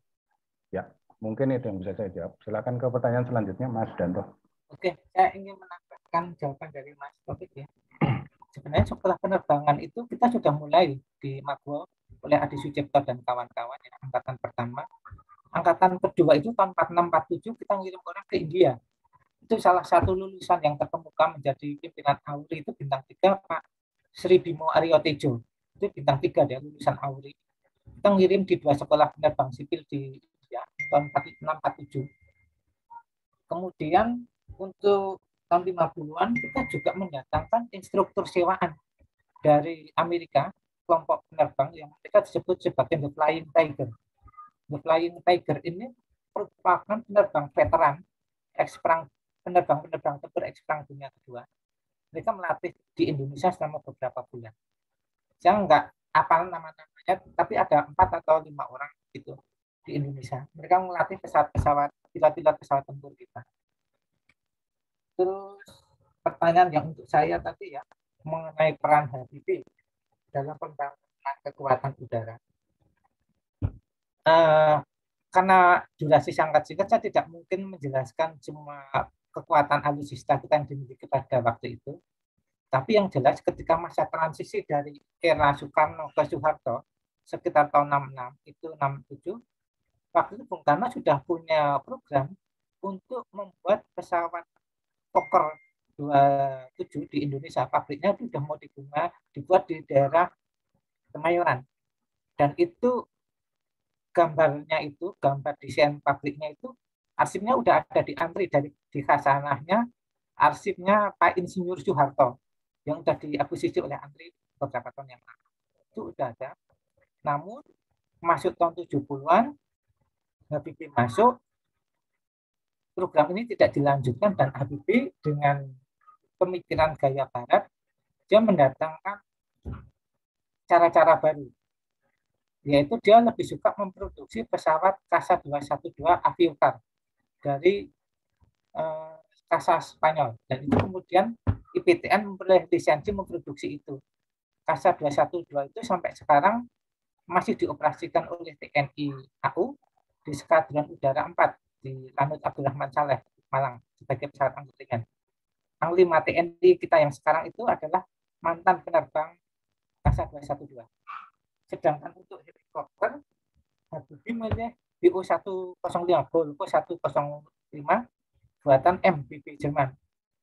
Ya, mungkin itu yang bisa saya jawab. Silakan ke pertanyaan selanjutnya, Mas Danto. Oke, saya ingin menambahkan jawaban dari Mas Taufik ya. Sebenarnya sekolah penerbangan itu kita sudah mulai di Maguwo oleh Adi Sucipto dan kawan-kawan ya, angkatan pertama. Angkatan kedua itu tahun 46-47 kita ngirim orang ke India. Itu salah satu lulusan yang terkemuka menjadi pimpinan AURI itu bintang 3 Pak Sri Bimo Aryo Tejo. Itu bintang 3 dia lulusan AURI. Kita ngirim di 2 sekolah penerbang sipil di India tahun 46-47. Kemudian untuk tahun 50-an kita juga mendatangkan instruktur sewaan dari Amerika, kelompok penerbang yang mereka disebut sebagai The Flying Tiger. The Flying Tiger ini merupakan penerbang veteran penerbang tempur eks-perang dunia kedua. Mereka melatih di Indonesia selama beberapa bulan. Saya nggak hafal nama-namanya, tapi ada 4 atau 5 orang gitu di Indonesia. Mereka melatih pilot-pilot pesawat tempur kita. Terus pertanyaan yang untuk saya tadi ya, mengenai peran Habibie dalam pembangunan kekuatan udara. Karena durasi sangat singkat, saya tidak mungkin menjelaskan semua kekuatan alutsista kita yang dimiliki pada waktu itu. Tapi yang jelas ketika masa transisi dari era Soekarno ke Soeharto, sekitar tahun 66, itu 67, waktu itu Bung Karno sudah punya program untuk membuat pesawat Fokker 27 di Indonesia. Pabriknya itu sudah mau dibuat di daerah Kemayoran. Dan itu gambarnya itu, gambar desain pabriknya itu, arsipnya udah ada di antri di khasanahnya, arsipnya Pak Insinyur Soeharto, yang sudah diakuisisi oleh antri beberapa tahun yang lalu. Itu udah ada. Namun, masuk tahun 70-an, Habibie masuk, program ini tidak dilanjutkan, dan Habibie dengan pemikiran gaya barat, dia mendatangkan cara-cara baru. Yaitu dia lebih suka memproduksi pesawat Casa 212 Aviator dari Casa Spanyol. Dan itu kemudian IPTN memperoleh lisensi memproduksi itu. Casa 212 itu sampai sekarang masih dioperasikan oleh TNI AU di Skadron Udara 4 di Lanut Abdurrahman Saleh, Malang, sebagai pesawat angkut ringan. Panglima TNI kita yang sekarang itu adalah mantan penerbang Casa 212. Sedangkan untuk helikopter, Habibie milih BO-105, Volvo 105, buatan MBB Jerman,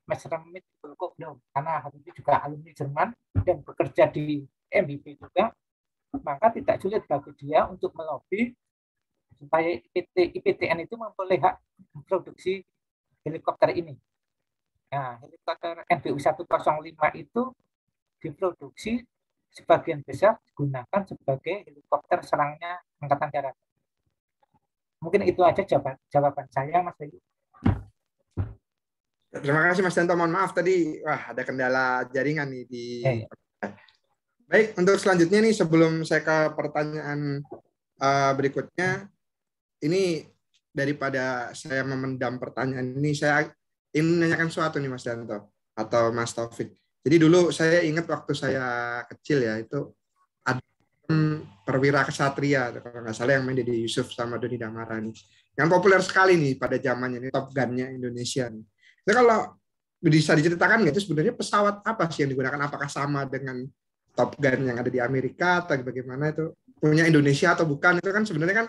Messerschmitt Volkswagen, karena Habibie juga alumni Jerman dan bekerja di MBB juga, maka tidak sulit bagi dia untuk melobi supaya IPTN itu memperoleh hak produksi helikopter ini. Nah, helikopter NBU 105 itu diproduksi sebagian besar digunakan sebagai helikopter serangnya Angkatan Darat. Mungkin itu aja jawaban saya, Mas Bayu. Terima kasih Mas Danto. Mohon maaf tadi, ada kendala jaringan nih di. Baik, untuk selanjutnya nih sebelum saya ke pertanyaan berikutnya, ini daripada saya memendam pertanyaan ini, saya ingin menanyakan sesuatu nih Mas Danto atau Mas Taufik. Jadi dulu saya ingat waktu saya kecil ya, itu ada perwira kesatria, kalau nggak salah yang main Deddy Yusuf sama Dodi Damara nih. Yang populer sekali nih pada zamannya ini, Top Gun-nya Indonesia nih. Nah, kalau bisa diceritakan nggak itu sebenarnya pesawat apa sih yang digunakan? Apakah sama dengan Top Gun yang ada di Amerika atau bagaimana itu? Punya Indonesia atau bukan? Itu kan sebenarnya kan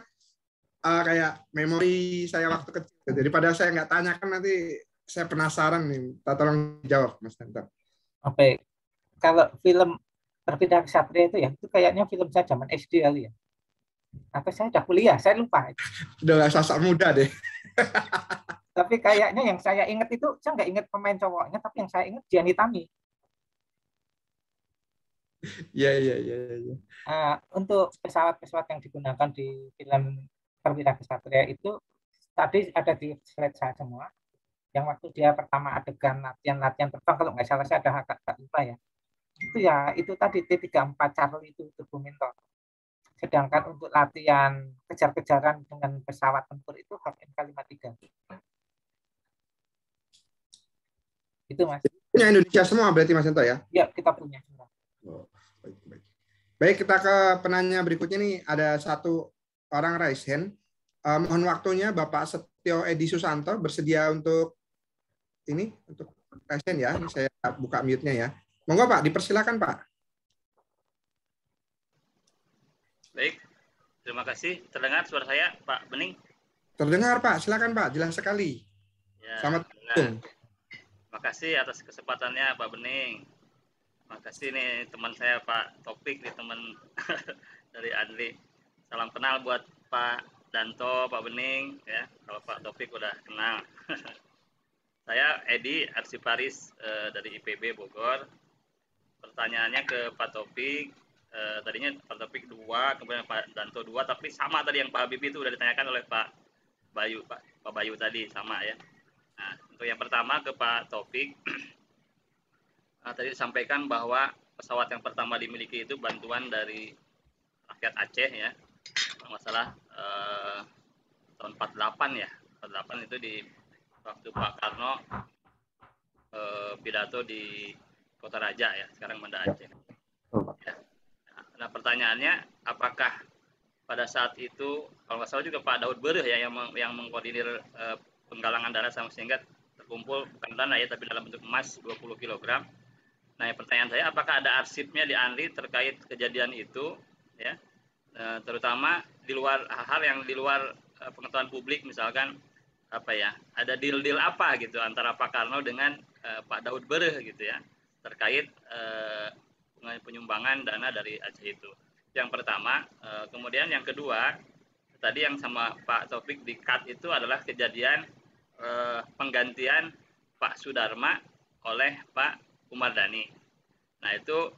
kayak memori saya waktu kecil. Daripada saya nggak tanyakan nanti saya penasaran nih. Tolong jawab, Mas Danto. Oke, kalau film Berpindah Ksatria itu ya, itu kayaknya film saya zaman SD kali ya. Atau saya udah kuliah, saya lupa. Udah nggak sosok muda deh. Tapi kayaknya yang saya ingat itu, saya nggak ingat pemain cowoknya, tapi yang saya ingat Gianni Tami. Iya, iya, iya, iya. Untuk pesawat-pesawat yang digunakan di film Perwira Ksatria itu tadi ada di slide saya semua. Yang waktu dia pertama adegan latihan terbang, kalau nggak salah saya ada agak lupa ya. Itu tadi T-34 Charlie itu Turbomintor. Sedangkan untuk latihan kejar-kejaran dengan pesawat tempur itu HMK-53. Itu Mas. Punya Indonesia semua berarti Mas Danto ya? Ya, kita punya semua. Oh, baik. Baik, kita ke penanya berikutnya nih. Ada satu orang raise hand. Mohon waktunya Bapak Setio Edi Susanto bersedia untuk raise hand ya. Ini saya buka mute-nya ya. Monggo Pak, dipersilakan Pak. Baik, terima kasih. Terdengar suara saya, Pak Bening? Terdengar Pak, silakan Pak, jelas sekali. Ya, Selamat datang. Terima kasih atas kesempatannya Pak Bening. Terima kasih nih teman saya Pak Topik, nih teman dari Andri. Salam kenal buat Pak Danto, Pak Bening, ya. Kalau Pak Topik udah kenal. Saya Edi Arsiparis dari IPB Bogor. Pertanyaannya ke Pak Topik. Tadinya Pak Topik 2, kemudian Pak Danto 2, tapi sama tadi yang Pak Habibie itu udah ditanyakan oleh Pak Bayu tadi, sama ya. Nah, untuk yang pertama ke Pak Topik, tadi disampaikan bahwa pesawat yang pertama dimiliki itu bantuan dari rakyat Aceh ya, kalau nggak salah tahun 48 ya, 48 itu di waktu Pak Karno pidato di Kota Raja ya, sekarang Banda Aceh. Ya. Nah pertanyaannya, apakah pada saat itu, kalau nggak salah juga Pak Daud Bereh ya yang mengkoordinir penggalangan dana sehingga terkumpul bukan dana ya, tapi dalam bentuk emas 20 kg. Nah, pertanyaan saya, apakah ada arsipnya di ANRI terkait kejadian itu, ya, terutama di luar hal yang di luar pengetahuan publik, misalkan apa ya, ada deal-deal apa gitu antara Pak Karno dengan Pak Daud Bereh gitu ya, terkait penyumbangan dana dari Aceh itu. Yang pertama, kemudian yang kedua, tadi yang sama Pak Taufik di cut itu adalah kejadian penggantian Pak Sudarma oleh Pak Umardani. Nah itu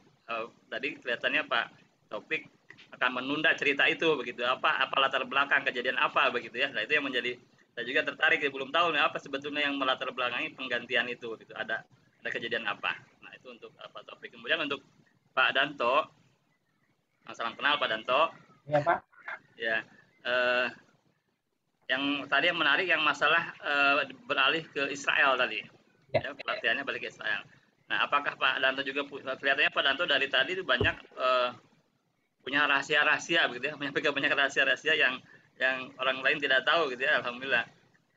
tadi kelihatannya Pak Taufik akan menunda cerita itu begitu. Apa latar belakang kejadian apa begitu ya. Nah itu yang menjadi, saya juga tertarik, belum tahu nih apa sebetulnya yang melatar belakangi penggantian itu gitu. Ada kejadian apa. Nah itu untuk Pak Taufik. Kemudian untuk Pak Danto, salam kenal Pak Danto. Ya Pak. Ya. Yang tadi yang menarik yang masalah beralih ke Israel tadi, ya, pelatihannya balik ke Israel. Nah, apakah Pak Danto juga kelihatannya Pak Danto dari tadi itu banyak punya rahasia-rahasia begitu ya, menyampaikan banyak rahasia-rahasia yang orang lain tidak tahu gitu ya, alhamdulillah.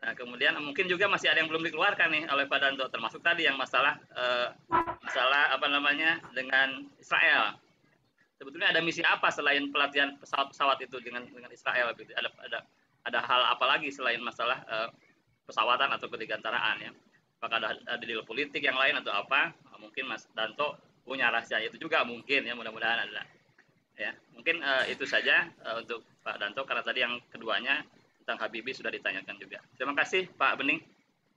Nah, kemudian mungkin juga masih ada yang belum dikeluarkan nih oleh Pak Danto, termasuk tadi yang masalah apa namanya dengan Israel. Sebetulnya ada misi apa selain pelatihan pesawat itu dengan Israel gitu? Ada hal apa lagi selain masalah pesawatan atau kedirgantaraan ya? Apakah ada deal politik yang lain atau apa? Mungkin Mas Danto punya rahasia itu juga mungkin ya, mudah-mudahan ada. Ya, mungkin itu saja untuk Pak Danto, karena tadi yang keduanya tentang Habibie sudah ditanyakan juga. Terima kasih Pak Bening.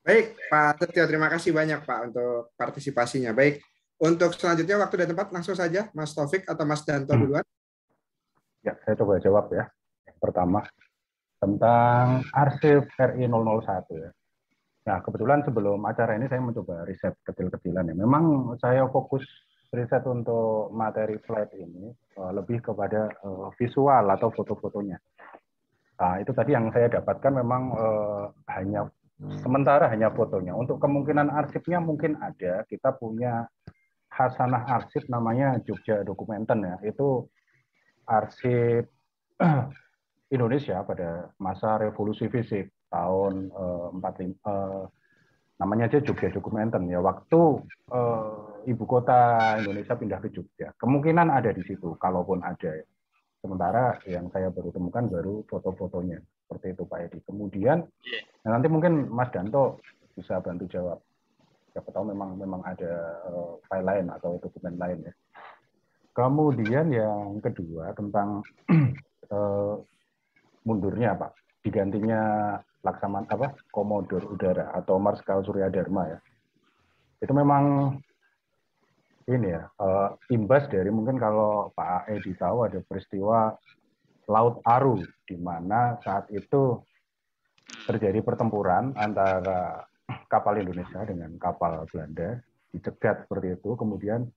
Baik Pak Setio, terima kasih banyak Pak untuk partisipasinya. Baik, untuk selanjutnya waktu dan tempat langsung saja Mas Taufik atau Mas Danto duluan. Ya, saya coba jawab ya. Yang pertama tentang arsip RI 001 ya. Nah, kebetulan sebelum acara ini saya mencoba riset kecil-kecilan ya. Memang saya fokus riset untuk materi flight ini lebih kepada visual atau foto-fotonya. Nah, itu tadi yang saya dapatkan memang sementara hanya fotonya. Untuk kemungkinan arsipnya mungkin ada. Kita punya khasanah arsip namanya Jogja Dokumenten ya. Itu arsip Indonesia pada masa revolusi fisik tahun 45, namanya aja Jogja Dokumenten ya, waktu ibu kota Indonesia pindah ke Jogja. Kemungkinan ada di situ, kalaupun ada. Sementara yang saya baru temukan baru foto-fotonya, seperti itu Pak Edi. Kemudian nanti mungkin Mas Danto bisa bantu jawab. Siapa tahu memang ada file lain atau dokumen lain ya. Kemudian yang kedua tentang mundurnya Pak, digantinya Laksamana Komodor Udara atau Marskal Surya Dharma ya. Itu memang ini ya, imbas dari mungkin kalau Pak Edi tahu ada peristiwa Laut Aru di mana saat itu terjadi pertempuran antara kapal Indonesia dengan kapal Belanda, dicegat seperti itu, kemudian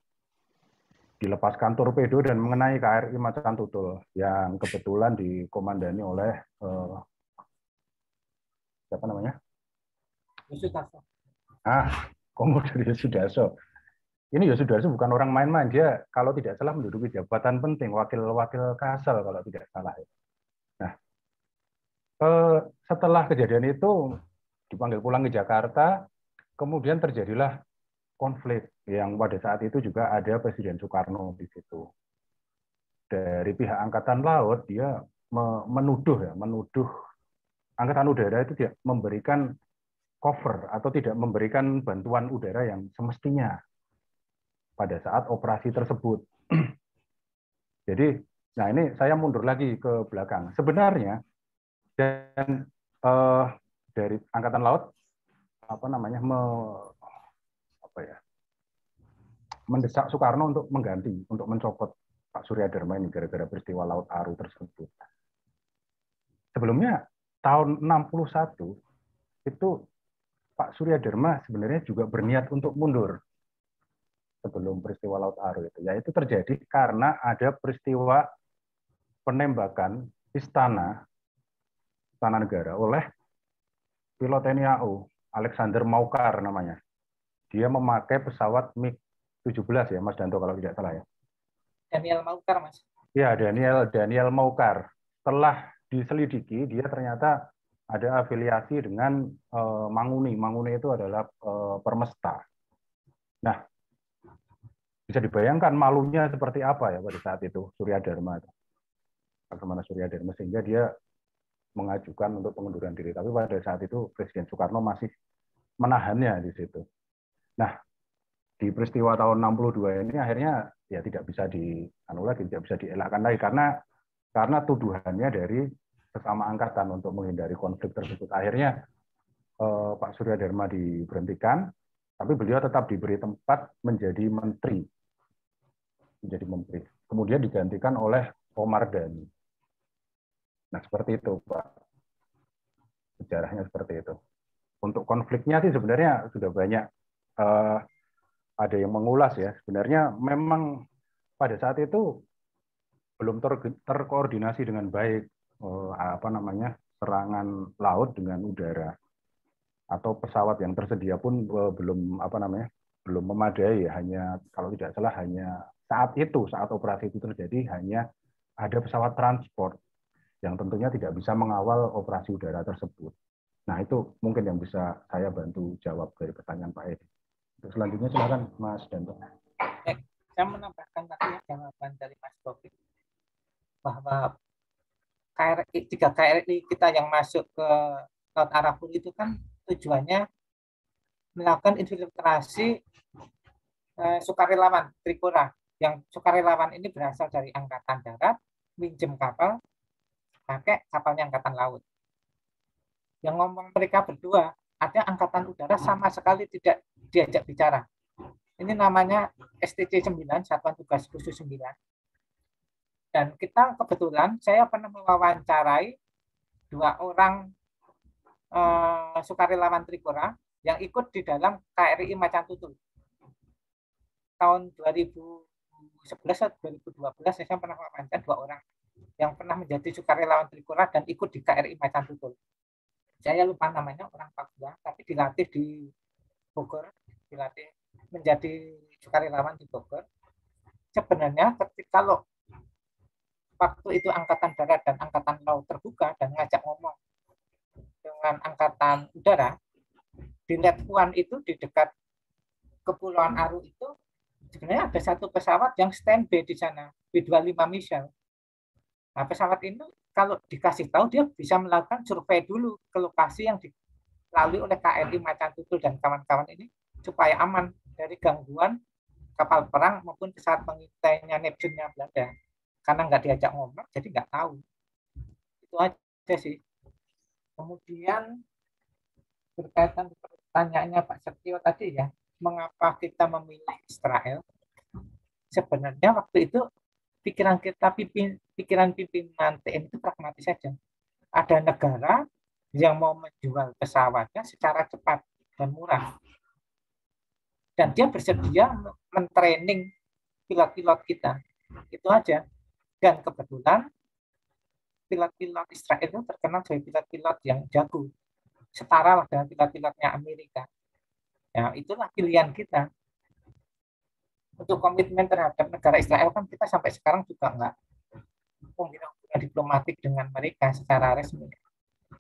dilepaskan torpedo dan mengenai KRI Macan Tutul yang kebetulan dikomandani oleh siapa namanya? Yosudarso. Komodor Yosudarso. Ini Yosudarso bukan orang main-main, dia kalau tidak salah menduduki jabatan penting, wakil Kasal kalau tidak salah. Nah, setelah kejadian itu dipanggil pulang ke Jakarta, kemudian terjadilah konflik yang pada saat itu juga ada Presiden Soekarno di situ. Dari pihak Angkatan Laut dia menuduh Angkatan Udara itu tidak memberikan cover atau tidak memberikan bantuan udara yang semestinya pada saat operasi tersebut. Jadi, nah ini saya mundur lagi ke belakang. Sebenarnya dan dari Angkatan Laut mendesak Soekarno untuk mengganti, untuk mencopot Pak Surya Dharma ini gara-gara peristiwa Laut Aru tersebut. Sebelumnya tahun 61 itu Pak Surya Dharma sebenarnya juga berniat untuk mundur sebelum peristiwa Laut Aru itu. Yaitu terjadi karena ada peristiwa penembakan istana negara oleh pilot TNI AU, Alexander Maukar namanya. Dia memakai pesawat MiG-17 ya, Mas Danto kalau tidak salah ya. Daniel Maukar, Mas. Ya, Daniel Maukar. Setelah diselidiki, dia ternyata ada afiliasi dengan Manguni. Manguni itu adalah Permesta. Nah, bisa dibayangkan malunya seperti apa ya pada saat itu Surya Dharma. Bagaimana Surya Dharma sehingga dia mengajukan untuk pengunduran diri. Tapi pada saat itu Presiden Soekarno masih menahannya di situ. Nah, di peristiwa tahun 62 ini akhirnya ya tidak bisa tidak bisa dielakkan lagi karena tuduhannya dari sesama angkatan untuk menghindari konflik tersebut. Akhirnya Pak Surya Dharma diberhentikan, tapi beliau tetap diberi tempat menjadi menteri. Kemudian digantikan oleh Omar Dhani. Nah, seperti itu, Pak. Sejarahnya seperti itu. Untuk konfliknya sih sebenarnya sudah banyak ada yang mengulas ya. Sebenarnya memang pada saat itu belum terkoordinasi dengan baik serangan laut dengan udara atau pesawat yang tersedia pun belum memadai. Hanya kalau tidak salah hanya saat operasi itu terjadi hanya ada pesawat transport yang tentunya tidak bisa mengawal operasi udara tersebut. Nah, itu mungkin yang bisa saya bantu jawab dari pertanyaan Pak Edi. Untuk selanjutnya silakan Mas Danto. Saya menambahkan tadi jawaban dari Mas Taufik bahwa tiga KRI kita yang masuk ke Laut Arafura itu kan tujuannya melakukan infiltrasi sukarelawan Trikora. Yang sukarelawan ini berasal dari Angkatan Darat, minjem kapal, pakai kapalnya Angkatan Laut. Yang ngomong mereka berdua, ada Angkatan Udara sama sekali tidak diajak bicara. Ini namanya STC 9, Satuan Tugas Khusus 9. Dan kita kebetulan, saya pernah mewawancarai 2 orang sukarelawan Trikora yang ikut di dalam KRI Macan Tutul. Tahun 2011 atau 2012, saya pernah mewawancarai 2 orang yang pernah menjadi sukarelawan Trikora dan ikut di KRI Macan Tutul. Saya lupa namanya, orang Papua, tapi dilatih di Bogor, dilatih menjadi sukarelawan di Bogor. Sebenarnya kalau waktu itu Angkatan Darat dan Angkatan Laut terbuka dan ngajak ngomong dengan Angkatan Udara, di Net 1 itu di dekat Kepulauan Aru itu sebenarnya ada satu pesawat yang standby di sana, B-25 Michel. Nah, pesawat ini kalau dikasih tahu dia bisa melakukan survei dulu ke lokasi yang dilalui oleh KRI Macan Tutul dan kawan-kawan ini supaya aman dari gangguan kapal perang maupun pesawat pengintainya Neptune-nya Belanda. Karena nggak diajak ngomong, jadi nggak tahu. Itu aja sih. Kemudian berkaitan pertanyaannya Pak Setio tadi ya, mengapa kita memilih Israel? Sebenarnya waktu itu pikiran pimpinan TNI itu pragmatis saja. Ada negara yang mau menjual pesawatnya secara cepat dan murah. Dan dia bersedia mentraining pilot-pilot kita. Itu aja. Dan kebetulan pilot-pilot Israel itu terkenal sebagai pilot-pilot yang jago. Setara lah dengan pilot-pilotnya Amerika. Ya, itulah pilihan kita. Untuk komitmen terhadap negara Israel kan kita sampai sekarang juga nggak punya hubungan diplomatik dengan mereka secara resmi.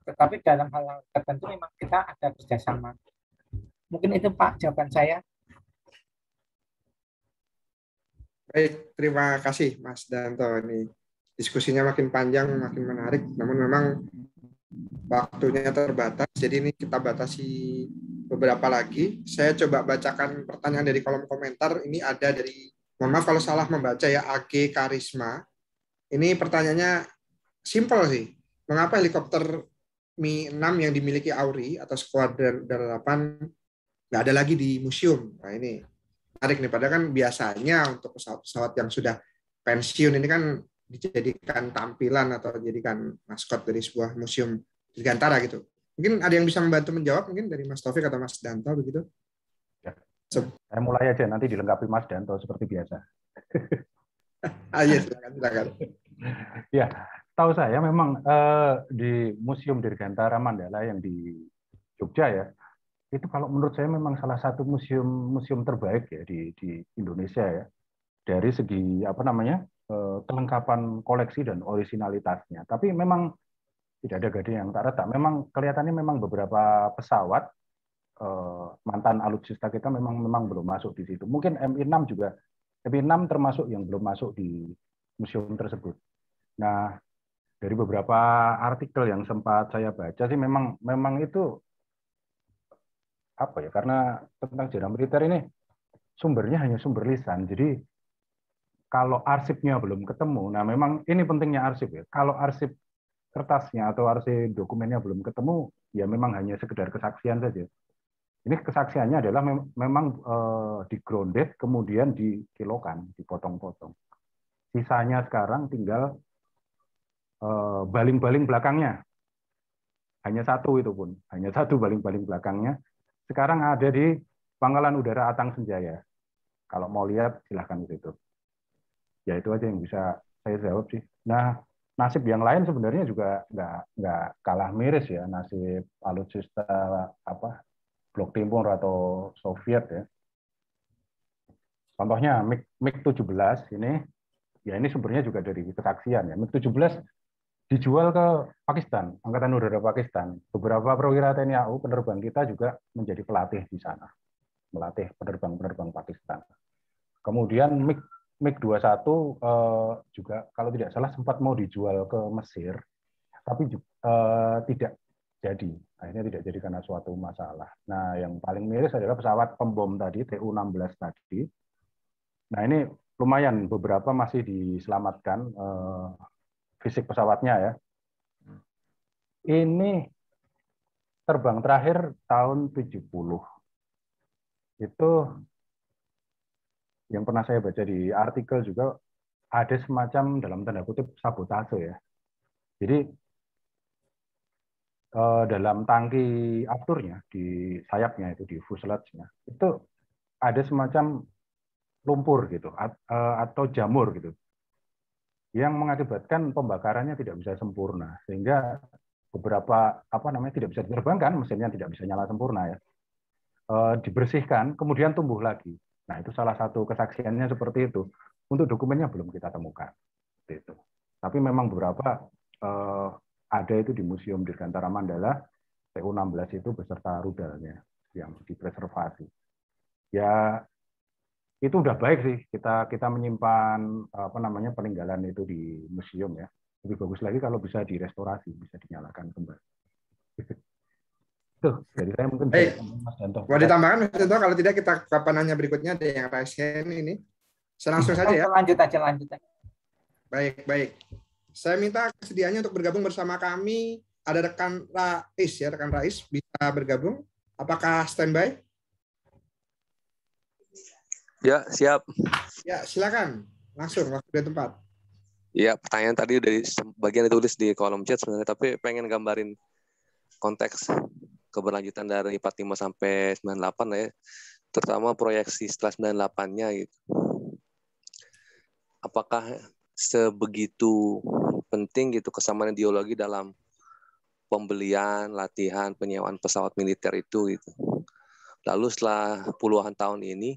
Tetapi dalam hal tertentu memang kita ada kerjasama. Mungkin itu Pak jawaban saya. Baik, terima kasih Mas Danto. Ini diskusinya makin panjang, makin menarik. Namun memang waktunya terbatas, jadi ini kita batasi beberapa lagi. Saya coba bacakan pertanyaan dari kolom komentar. Ini ada dari, mohon maaf kalau salah membaca ya, AG Karisma. Ini pertanyaannya simpel sih. Mengapa helikopter Mi-6 yang dimiliki AURI atau Skuadron 8 nggak ada lagi di museum? Nah ini menarik nih, padahal kan biasanya untuk pesawat-pesawat yang sudah pensiun ini kan dijadikan tampilan atau dijadikan maskot dari sebuah museum dirgantara gitu. Mungkin ada yang bisa membantu menjawab mungkin dari Mas Taufik atau Mas Danto begitu? Ya. Saya mulai aja, nanti dilengkapi Mas Danto seperti biasa. Iya, silakan. Ya, tahu saya memang di Museum Dirgantara Mandala yang di Jogja ya, itu kalau menurut saya memang salah satu museum terbaik ya di Indonesia ya, dari segi apa namanya kelengkapan koleksi dan orisinalitasnya. Tapi memang tidak ada gading yang tak retak. Memang kelihatannya memang beberapa pesawat mantan alutsista kita memang belum masuk di situ. Mungkin Mi-6 juga, Mi-6 termasuk yang belum masuk di museum tersebut. Nah, dari beberapa artikel yang sempat saya baca sih memang itu apa ya? Karena tentang sejarah militer ini sumbernya hanya sumber lisan. Jadi kalau arsipnya belum ketemu, nah memang ini pentingnya arsip ya. Kalau arsip kertasnya atau arsip dokumennya belum ketemu, ya memang hanya sekedar kesaksian saja. Ini kesaksiannya adalah memang di-grounded, kemudian dikilokan, dipotong-potong. Sisanya sekarang tinggal baling-baling belakangnya. Hanya satu itu pun, hanya satu baling-baling belakangnya. Sekarang ada di Pangkalan Udara Atang Senjaya. Kalau mau lihat, silahkan ke situ. Ya itu aja yang bisa saya jawab sih. Nah, nasib yang lain sebenarnya juga nggak kalah miris ya, nasib alutsista apa Blok Timur atau Soviet ya. Contohnya MiG-17 ini, ya ini sumbernya juga dari kesaksian ya. MiG-17 dijual ke Pakistan, Angkatan Udara Pakistan. Beberapa perwira TNI AU penerbang kita juga menjadi pelatih di sana, melatih penerbang-penerbang Pakistan. Kemudian MiG-21 juga kalau tidak salah sempat mau dijual ke Mesir, tapi tidak jadi. Akhirnya tidak jadi karena suatu masalah. Nah, yang paling miris adalah pesawat pembom tadi, Tu-16 tadi. Nah, ini lumayan beberapa masih diselamatkan fisik pesawatnya ya. Ini terbang terakhir tahun 70. Itu yang pernah saya baca di artikel juga ada semacam dalam tanda kutip sabotase ya. Jadi dalam tangki afturnya di sayapnya itu di fuselage-nya itu ada semacam lumpur gitu atau jamur gitu yang mengakibatkan pembakarannya tidak bisa sempurna sehingga beberapa tidak bisa diterbangkan, mesinnya tidak bisa nyala sempurna ya. Dibersihkan kemudian tumbuh lagi. Nah, itu salah satu kesaksiannya seperti itu. Untuk dokumennya belum kita temukan. Itu. Tapi memang beberapa ada itu di Museum Dirgantara Mandala, Tu-16 itu beserta rudalnya yang dipreservasi. Ya itu udah baik sih kita menyimpan peninggalan itu di museum ya. Lebih bagus lagi kalau bisa direstorasi, bisa dinyalakan kembali. Tuh, jadi saya mungkin Baik. Mas Danto. Mau ditambahkan Mas Danto? Kalau tidak kita kapan nanya berikutnya ada yang raise hand ini. Saya langsung saja ya. Lanjut aja. Baik. Saya minta kesediaannya untuk bergabung bersama kami. Ada rekan Rais ya, rekan Rais bisa bergabung. Apakah standby? Ya, siap. Ya, silakan. Langsung waktu di tempat. Ya, pertanyaan tadi udah bagian ditulis di kolom chat sebenarnya, tapi pengen gambarin konteks keberlanjutan dari 45 sampai 98 ya. Terutama proyeksi setelah 98-nya gitu. Apakah sebegitu penting gitu kesamaan ideologi dalam pembelian, latihan, penyewaan pesawat militer itu gitu. Lalu setelah puluhan tahun ini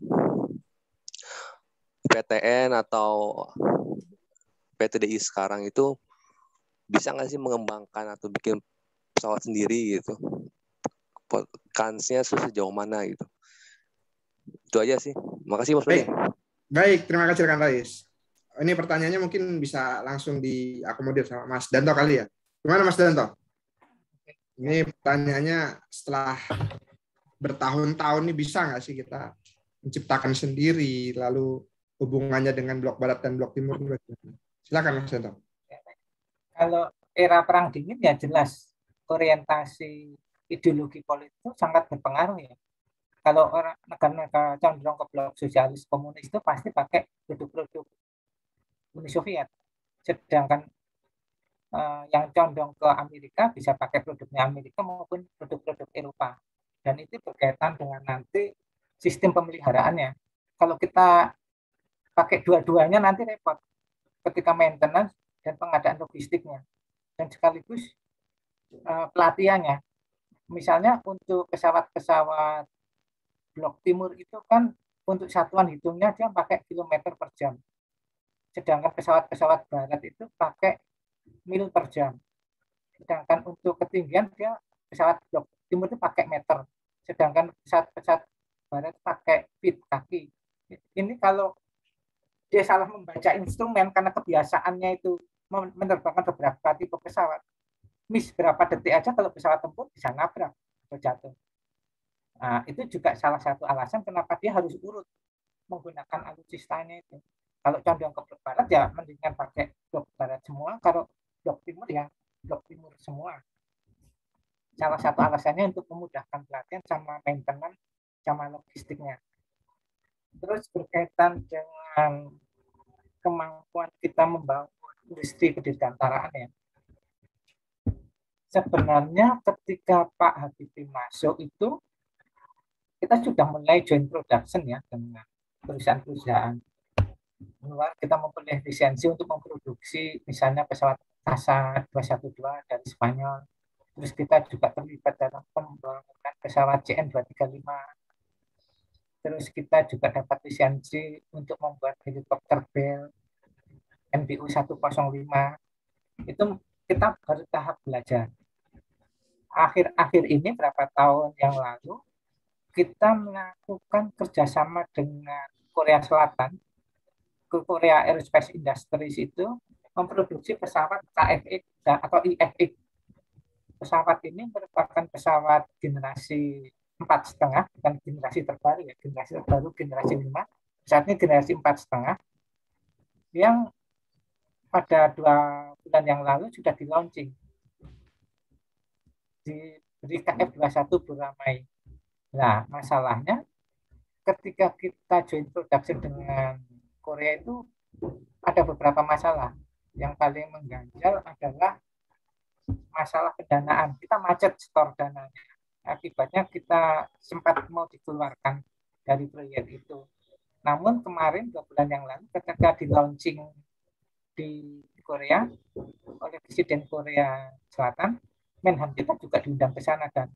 PTN atau PTDI sekarang itu bisa nggak sih mengembangkan atau bikin pesawat sendiri gitu? Kansnya sejauh mana gitu? Itu aja sih. Makasih Mas Budi. Baik, terima kasih rekan Rais. Ini pertanyaannya mungkin bisa langsung diakomodir sama Mas Danto kali ya. Gimana Mas Danto? Ini pertanyaannya setelah bertahun-tahun ini bisa nggak sih kita menciptakan sendiri, lalu hubungannya dengan blok barat dan blok timur? Silakan Mas Danto. Kalau era perang dingin ya jelas orientasi ideologi politik itu sangat berpengaruh ya. Kalau orang negara-negara condong ke blok sosialis komunis itu pasti pakai produk-produk Uni Soviet, sedangkan yang condong ke Amerika bisa pakai produknya Amerika maupun produk-produk Eropa. Dan itu berkaitan dengan nanti sistem pemeliharaannya. Kalau kita pakai dua-duanya nanti repot ketika maintenance dan pengadaan logistiknya. Dan sekaligus pelatihannya. Misalnya untuk pesawat-pesawat blok timur itu kan untuk satuan hitungnya dia pakai kilometer per jam. Sedangkan pesawat-pesawat barat itu pakai mil per jam. Sedangkan untuk ketinggian dia pesawat blok timur itu pakai meter. Sedangkan pesawat-pesawat barat pakai feet kaki. Ini kalau dia salah membaca instrumen karena kebiasaannya itu menerbangkan beberapa tipe pesawat. Miss berapa detik aja kalau pesawat tempur bisa nabrak atau jatuh. Nah, itu juga salah satu alasan kenapa dia harus urut menggunakan alutsistanya itu. Kalau condong ke blok barat ya mendingan pakai blok barat semua, kalau blok timur ya blok timur semua. Salah satu alasannya untuk memudahkan pelatihan sama maintenance sama logistiknya. Terus berkaitan dengan kemampuan kita membangun industri kedirgantaraan ya. Sebenarnya ketika Pak Habibie masuk itu kita sudah mulai joint production ya dengan perusahaan-perusahaan luar. Kita memperoleh lisensi untuk memproduksi misalnya pesawat Casa 212 dari Spanyol. Terus kita juga terlibat dalam pembangunan pesawat CN235. Terus kita juga dapat lisensi untuk membuat helikopter Bell NBU 105. Itu kita baru tahap belajar. Akhir-akhir ini berapa tahun yang lalu kita melakukan kerjasama dengan Korea Selatan, ke Korea Aerospace Industries itu memproduksi pesawat KFX atau IFX. Pesawat ini merupakan pesawat generasi 4,5, bukan generasi terbaru ya, generasi terbaru generasi 5. Saat ini generasi 4,5 yang pada 2 bulan yang lalu sudah di launching di KF21 Buramai. Nah, masalahnya ketika kita joint production dengan Korea itu ada beberapa masalah. Yang paling mengganjal adalah masalah pendanaan. Kita macet store dananya. Akibatnya kita sempat mau dikeluarkan dari proyek itu. Namun kemarin 2 bulan yang lalu ketika di launching di Korea oleh Presiden Korea Selatan, Menhan kita juga diundang ke sana dan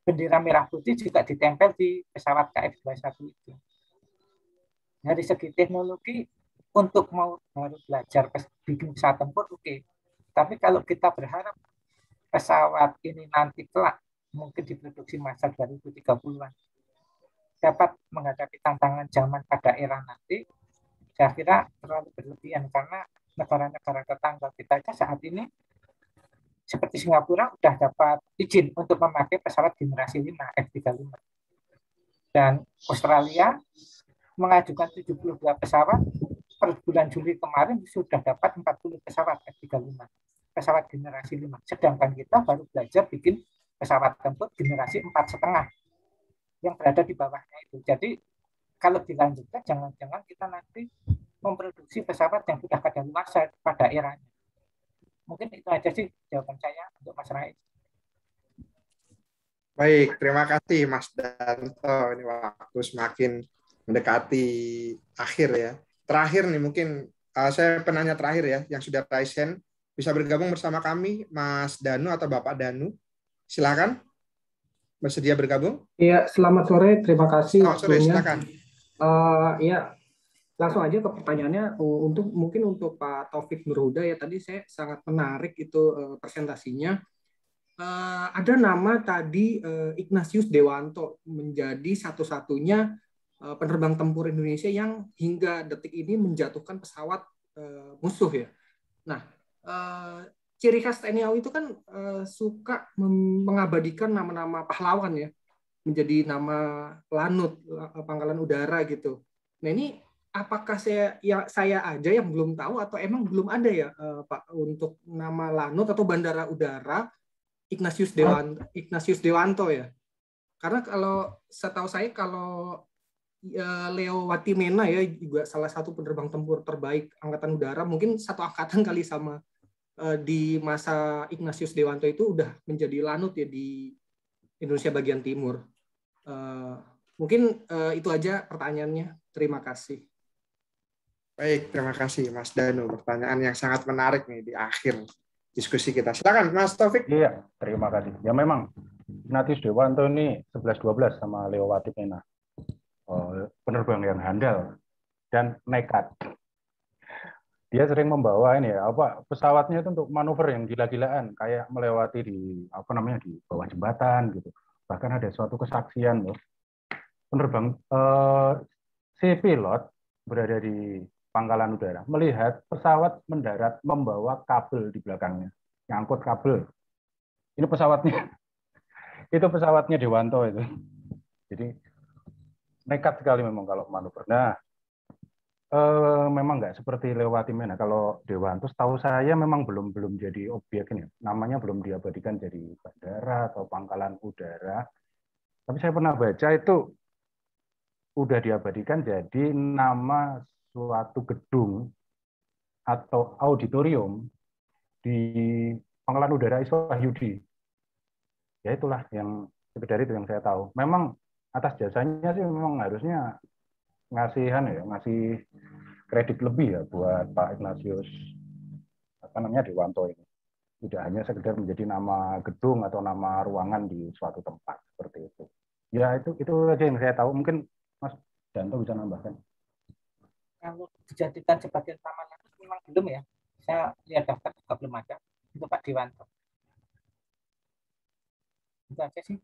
bendera merah putih juga ditempel di pesawat KF21 itu. Dari segi teknologi untuk mau baru belajar bikin pesawat tempur oke. Tapi kalau kita berharap pesawat ini nanti kelak mungkin diproduksi masa 2030-an dapat menghadapi tantangan zaman pada era nanti, saya kira terlalu berlebihan karena negara-negara tetangga kita saat ini seperti Singapura sudah dapat izin untuk memakai pesawat generasi 5 F-35. Dan Australia mengajukan 72 pesawat, per bulan Juli kemarin sudah dapat 40 pesawat F-35, pesawat generasi 5. Sedangkan kita baru belajar bikin pesawat tempur generasi 4,5 yang berada di bawahnya itu. Jadi kalau dilanjutkan, jangan-jangan kita nanti memproduksi pesawat yang sudah kadaluarsa pada eranya. Mungkin itu aja sih jawaban saya untuk Mas Rais. Baik, terima kasih Mas Danto. Ini waktu semakin mendekati akhir ya. Terakhir nih mungkin saya penanya terakhir ya, yang sudah raise hand bisa bergabung bersama kami, Mas Danu atau Bapak Danu. Silakan. Bersedia bergabung? Iya, selamat sore. Terima kasih. Selamat sore, silakan. Ya, langsung aja ke pertanyaannya. Mungkin untuk Pak Taufik Nurhuda ya, tadi saya sangat menarik itu presentasinya. Ada nama tadi Ignatius Dewanto menjadi satu-satunya penerbang tempur Indonesia yang hingga detik ini menjatuhkan pesawat musuh ya. Nah, ciri khas TNI AU itu kan suka mengabadikan nama-nama pahlawan ya, menjadi nama lanut, pangkalan udara gitu. Nah ini apakah saya aja yang belum tahu atau emang belum ada ya Pak untuk nama lanut atau bandara udara Ignatius Dewanto ya? Karena kalau setahu saya kalau Leo Watimena ya juga salah satu penerbang tempur terbaik angkatan udara, mungkin satu angkatan kali sama di masa Ignatius Dewanto itu udah menjadi lanut ya di Indonesia bagian timur. Mungkin itu aja pertanyaannya. Terima kasih. Baik, terima kasih Mas Danu. Pertanyaan yang sangat menarik nih di akhir diskusi kita. Silakan Mas Taufik. Iya, terima kasih. Ya memang Ignatius Dewanto ini 11-12 sama Leo Watimena. Penerbang yang handal dan nekat. Dia sering membawa ini ya, pesawatnya itu untuk manuver yang gila-gilaan, kayak melewati di bawah jembatan gitu. Bahkan ada suatu kesaksian loh, penerbang si pilot berada di pangkalan udara melihat pesawat mendarat membawa kabel di belakangnya, nyangkut kabel. Ini pesawatnya, itu pesawatnya Dewanto itu. Jadi nekat sekali memang kalau manuver. Nah, memang nggak seperti Leo Watimena. Kalau Dewanto, setahu saya memang belum jadi objek ini. Namanya belum diabadikan jadi bandara atau pangkalan udara. Tapi saya pernah baca itu udah diabadikan jadi nama suatu gedung atau auditorium di pangkalan udara Iswahyudi. Ya itulah yang sekedar itu yang saya tahu. Memang atas jasanya sih memang harusnya ngasih kredit lebih ya buat Pak Ignatius Dewanto ini. Tidak hanya sekedar menjadi nama gedung atau nama ruangan di suatu tempat seperti itu. Ya itu aja yang saya tahu. Mungkin Mas Danto bisa nambahkan. Kalau dijadikan sebagai nama lanut memang belum ya. Saya lihat daftar juga belum ada untuk Pak Dewanto. Itu aja sih.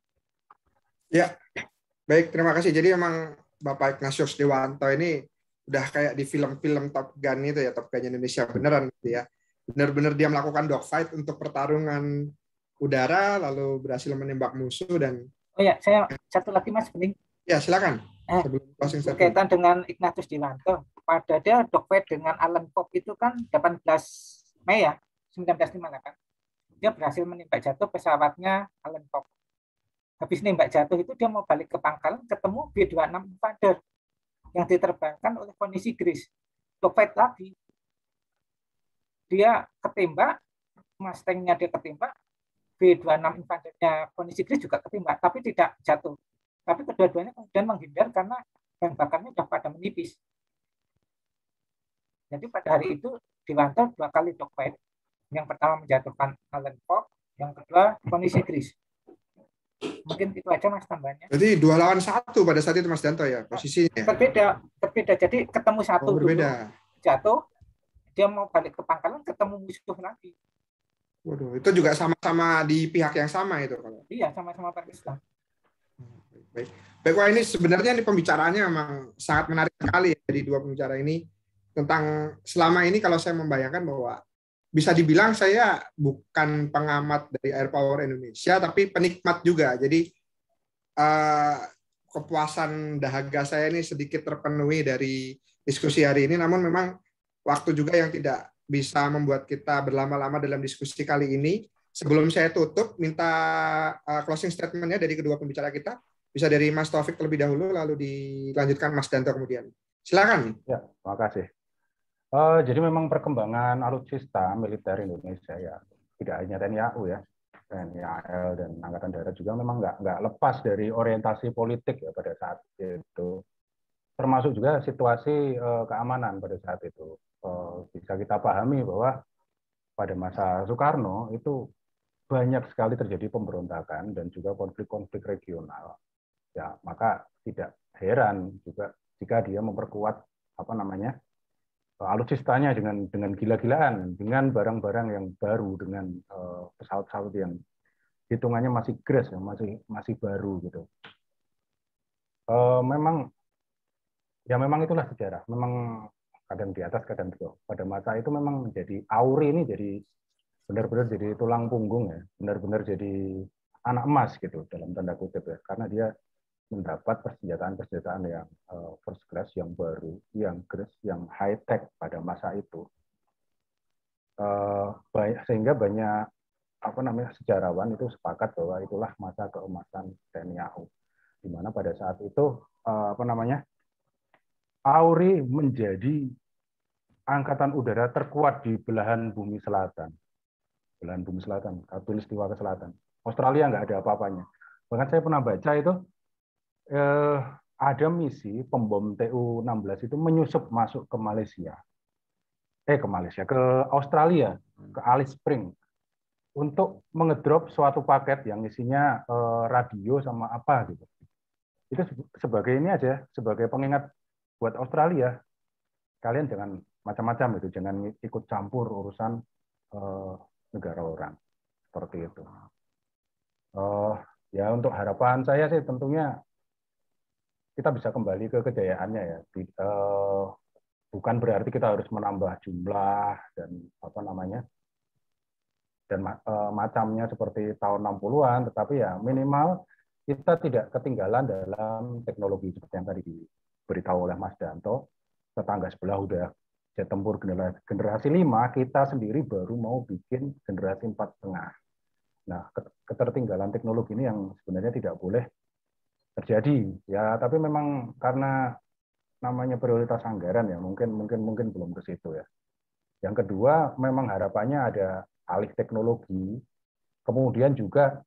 Ya, baik, terima kasih. Jadi memang Bapak Ignatius Dewanto ini udah kayak di film-film Top Gun itu ya, Top Gun Indonesia beneran gitu ya. Benar-benar dia melakukan dogfight untuk pertarungan udara, lalu berhasil menembak musuh dan. Oh ya, saya satu lagi Mas Bening. Ya, silakan. Berkaitan dengan Ignatius Dewanto, pada dia dogfight dengan Alan Pope itu kan 18 Mei ya, 1958. Dia berhasil menembak jatuh pesawatnya Alan Pope. Habis nembak jatuh itu dia mau balik ke pangkalan, ketemu B-26 Invader yang diterbangkan oleh Kondisi Gris. Dogfight lagi. Dia ketembak, Mustang-nya dia ketembak, B-26 Invader-nya Kondisi Gris juga ketembak, tapi tidak jatuh. Tapi kedua-duanya kemudian menghindar karena bahan bakarnya sudah pada menipis. Jadi pada hari itu Dewanto 2 kali dogfight. Yang pertama menjatuhkan Alan Pope, yang kedua Kondisi Gris. Mungkin itu aja Mas tambahannya. Jadi 2 lawan 1 pada saat itu Mas Danto ya posisinya. Berbeda. Jadi ketemu satu berbeda. Dulu, jatuh, dia mau balik ke pangkalan, ketemu musuh lagi. Waduh, itu juga sama-sama di pihak yang sama itu kalau. Iya, sama-sama Pakistan. Baik, wah ini sebenarnya ini pembicaraannya memang sangat menarik sekali ya, dari dua pembicara ini tentang selama ini kalau saya membayangkan bahwa bisa dibilang saya bukan pengamat dari Air Power Indonesia, tapi penikmat juga. Jadi kepuasan dahaga saya ini sedikit terpenuhi dari diskusi hari ini. Namun memang waktu juga yang tidak bisa membuat kita berlama-lama dalam diskusi kali ini. Sebelum saya tutup, minta closing statement-nya dari kedua pembicara kita. Bisa dari Mas Taufik terlebih dahulu, lalu dilanjutkan Mas Danto kemudian. Silakan. Ya, terima kasih. Jadi memang perkembangan alutsista militer Indonesia ya, tidak hanya TNI AU ya, TNI AL dan Angkatan Darat juga memang nggak lepas dari orientasi politik ya pada saat itu. Termasuk juga situasi keamanan pada saat itu. Bisa kita pahami bahwa pada masa Soekarno itu banyak sekali terjadi pemberontakan dan juga konflik-konflik regional. Ya, maka tidak heran juga jika dia memperkuat alutsistanya dengan gila-gilaan, dengan barang-barang yang baru, dengan pesawat-pesawat yang hitungannya masih gres, ya, masih baru gitu. Memang itulah sejarah. Memang kadang di atas, kadang di bawah. Pada masa itu memang menjadi AURI ini jadi benar-benar jadi tulang punggung ya, benar-benar jadi anak emas gitu dalam tanda kutip ya, karena dia mendapat persenjataan yang first class, yang baru, yang gres, yang high tech pada masa itu. Sehingga banyak sejarawan itu sepakat bahwa itulah masa keemasan TNI AU, di mana pada saat itu AURI menjadi angkatan udara terkuat di belahan bumi selatan. Khatulistiwa ke selatan. Australia nggak ada apa-apanya. Bahkan saya pernah baca itu ada misi pembom TU-16 itu menyusup masuk ke ke Australia, ke Alice Springs untuk mengedrop suatu paket yang isinya radio sama apa gitu. Itu sebagai ini aja, sebagai pengingat buat Australia, kalian jangan macam-macam itu, jangan ikut campur urusan negara orang seperti itu. Ya untuk harapan saya sih tentunya kita bisa kembali ke kejayaannya ya. Bukan berarti kita harus menambah jumlah dan macamnya seperti tahun 60-an, tetapi ya minimal kita tidak ketinggalan dalam teknologi seperti yang tadi diberitahu oleh Mas Danto. Tetangga sebelah udah jet tempur generasi 5, kita sendiri baru mau bikin generasi 4,5. Nah, ketertinggalan teknologi ini yang sebenarnya tidak boleh terjadi ya, tapi memang karena namanya prioritas anggaran ya, mungkin belum ke situ ya. Yang kedua, memang harapannya ada alih teknologi, kemudian juga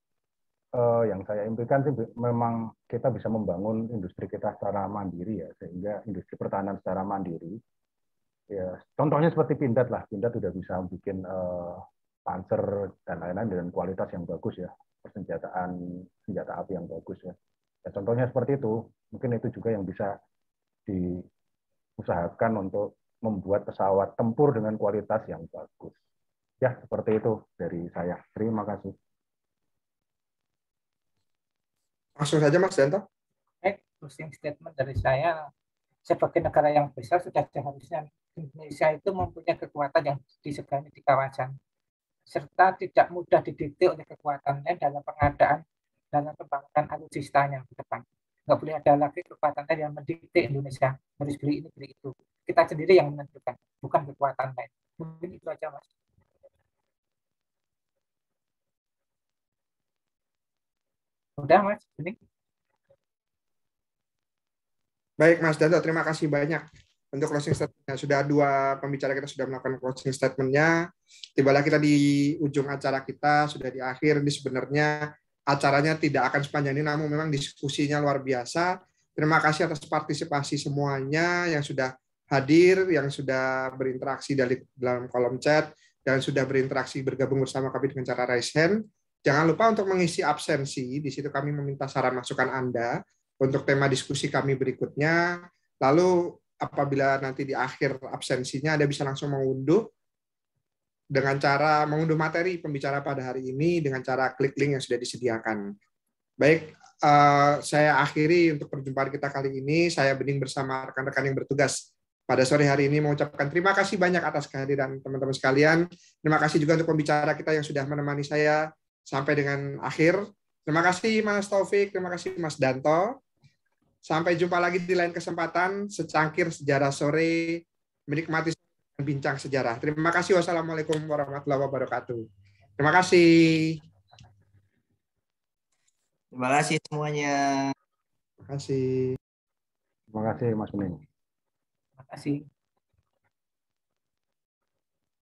yang saya impikan sih memang kita bisa membangun industri kita secara mandiri ya, sehingga industri pertahanan secara mandiri. Ya, contohnya seperti Pindad lah, Pindad sudah bisa bikin Panzer dan lain-lain dengan kualitas yang bagus ya, senjata api yang bagus ya. Ya, contohnya seperti itu, mungkin itu juga yang bisa diusahakan untuk membuat pesawat tempur dengan kualitas yang bagus. Ya, seperti itu dari saya. Terima kasih. Langsung saja Mas Danto. Closing statement dari saya, sebagai negara yang besar sudah seharusnya Indonesia itu mempunyai kekuatan yang disegani di kawasan, serta tidak mudah didikte oleh kekuatannya dalam pengadaan dalam pembangunan alutsistanya ke depan. Nggak boleh ada lagi kekuatannya yang mendikte Indonesia harus beli ini, beli itu. Kita sendiri yang menentukan, bukan kekuatan lain. Mungkin itu aja, Mas. Udah, Mas. Ini. Baik, Mas Danto, terima kasih banyak untuk closing statement-nya. Sudah dua pembicara kita sudah melakukan closing statement-nya. Tibalah kita di ujung acara kita, sudah di akhir. Ini sebenarnya acaranya tidak akan sepanjang ini, namun memang diskusinya luar biasa. Terima kasih atas partisipasi semuanya yang sudah hadir, yang sudah berinteraksi dalam kolom chat, dan sudah berinteraksi bergabung bersama kami dengan cara raise hand. Jangan lupa untuk mengisi absensi. Di situ kami meminta saran masukan Anda untuk tema diskusi kami berikutnya. Lalu apabila nanti di akhir absensinya Anda bisa langsung mengunduh dengan cara mengunduh materi pembicara pada hari ini dengan cara klik link yang sudah disediakan. Baik, saya akhiri untuk perjumpaan kita kali ini. Saya Bening bersama rekan-rekan yang bertugas pada sore hari ini mengucapkan terima kasih banyak atas kehadiran teman-teman sekalian. Terima kasih juga untuk pembicara kita yang sudah menemani saya sampai dengan akhir. Terima kasih Mas Taufik, terima kasih Mas Danto. Sampai jumpa lagi di lain kesempatan, secangkir sejarah sore, menikmati bincang sejarah. Terima kasih. Wassalamualaikum warahmatullahi wabarakatuh. Terima kasih. Terima kasih semuanya. Terima kasih. Terima kasih Mas Unin. Terima kasih.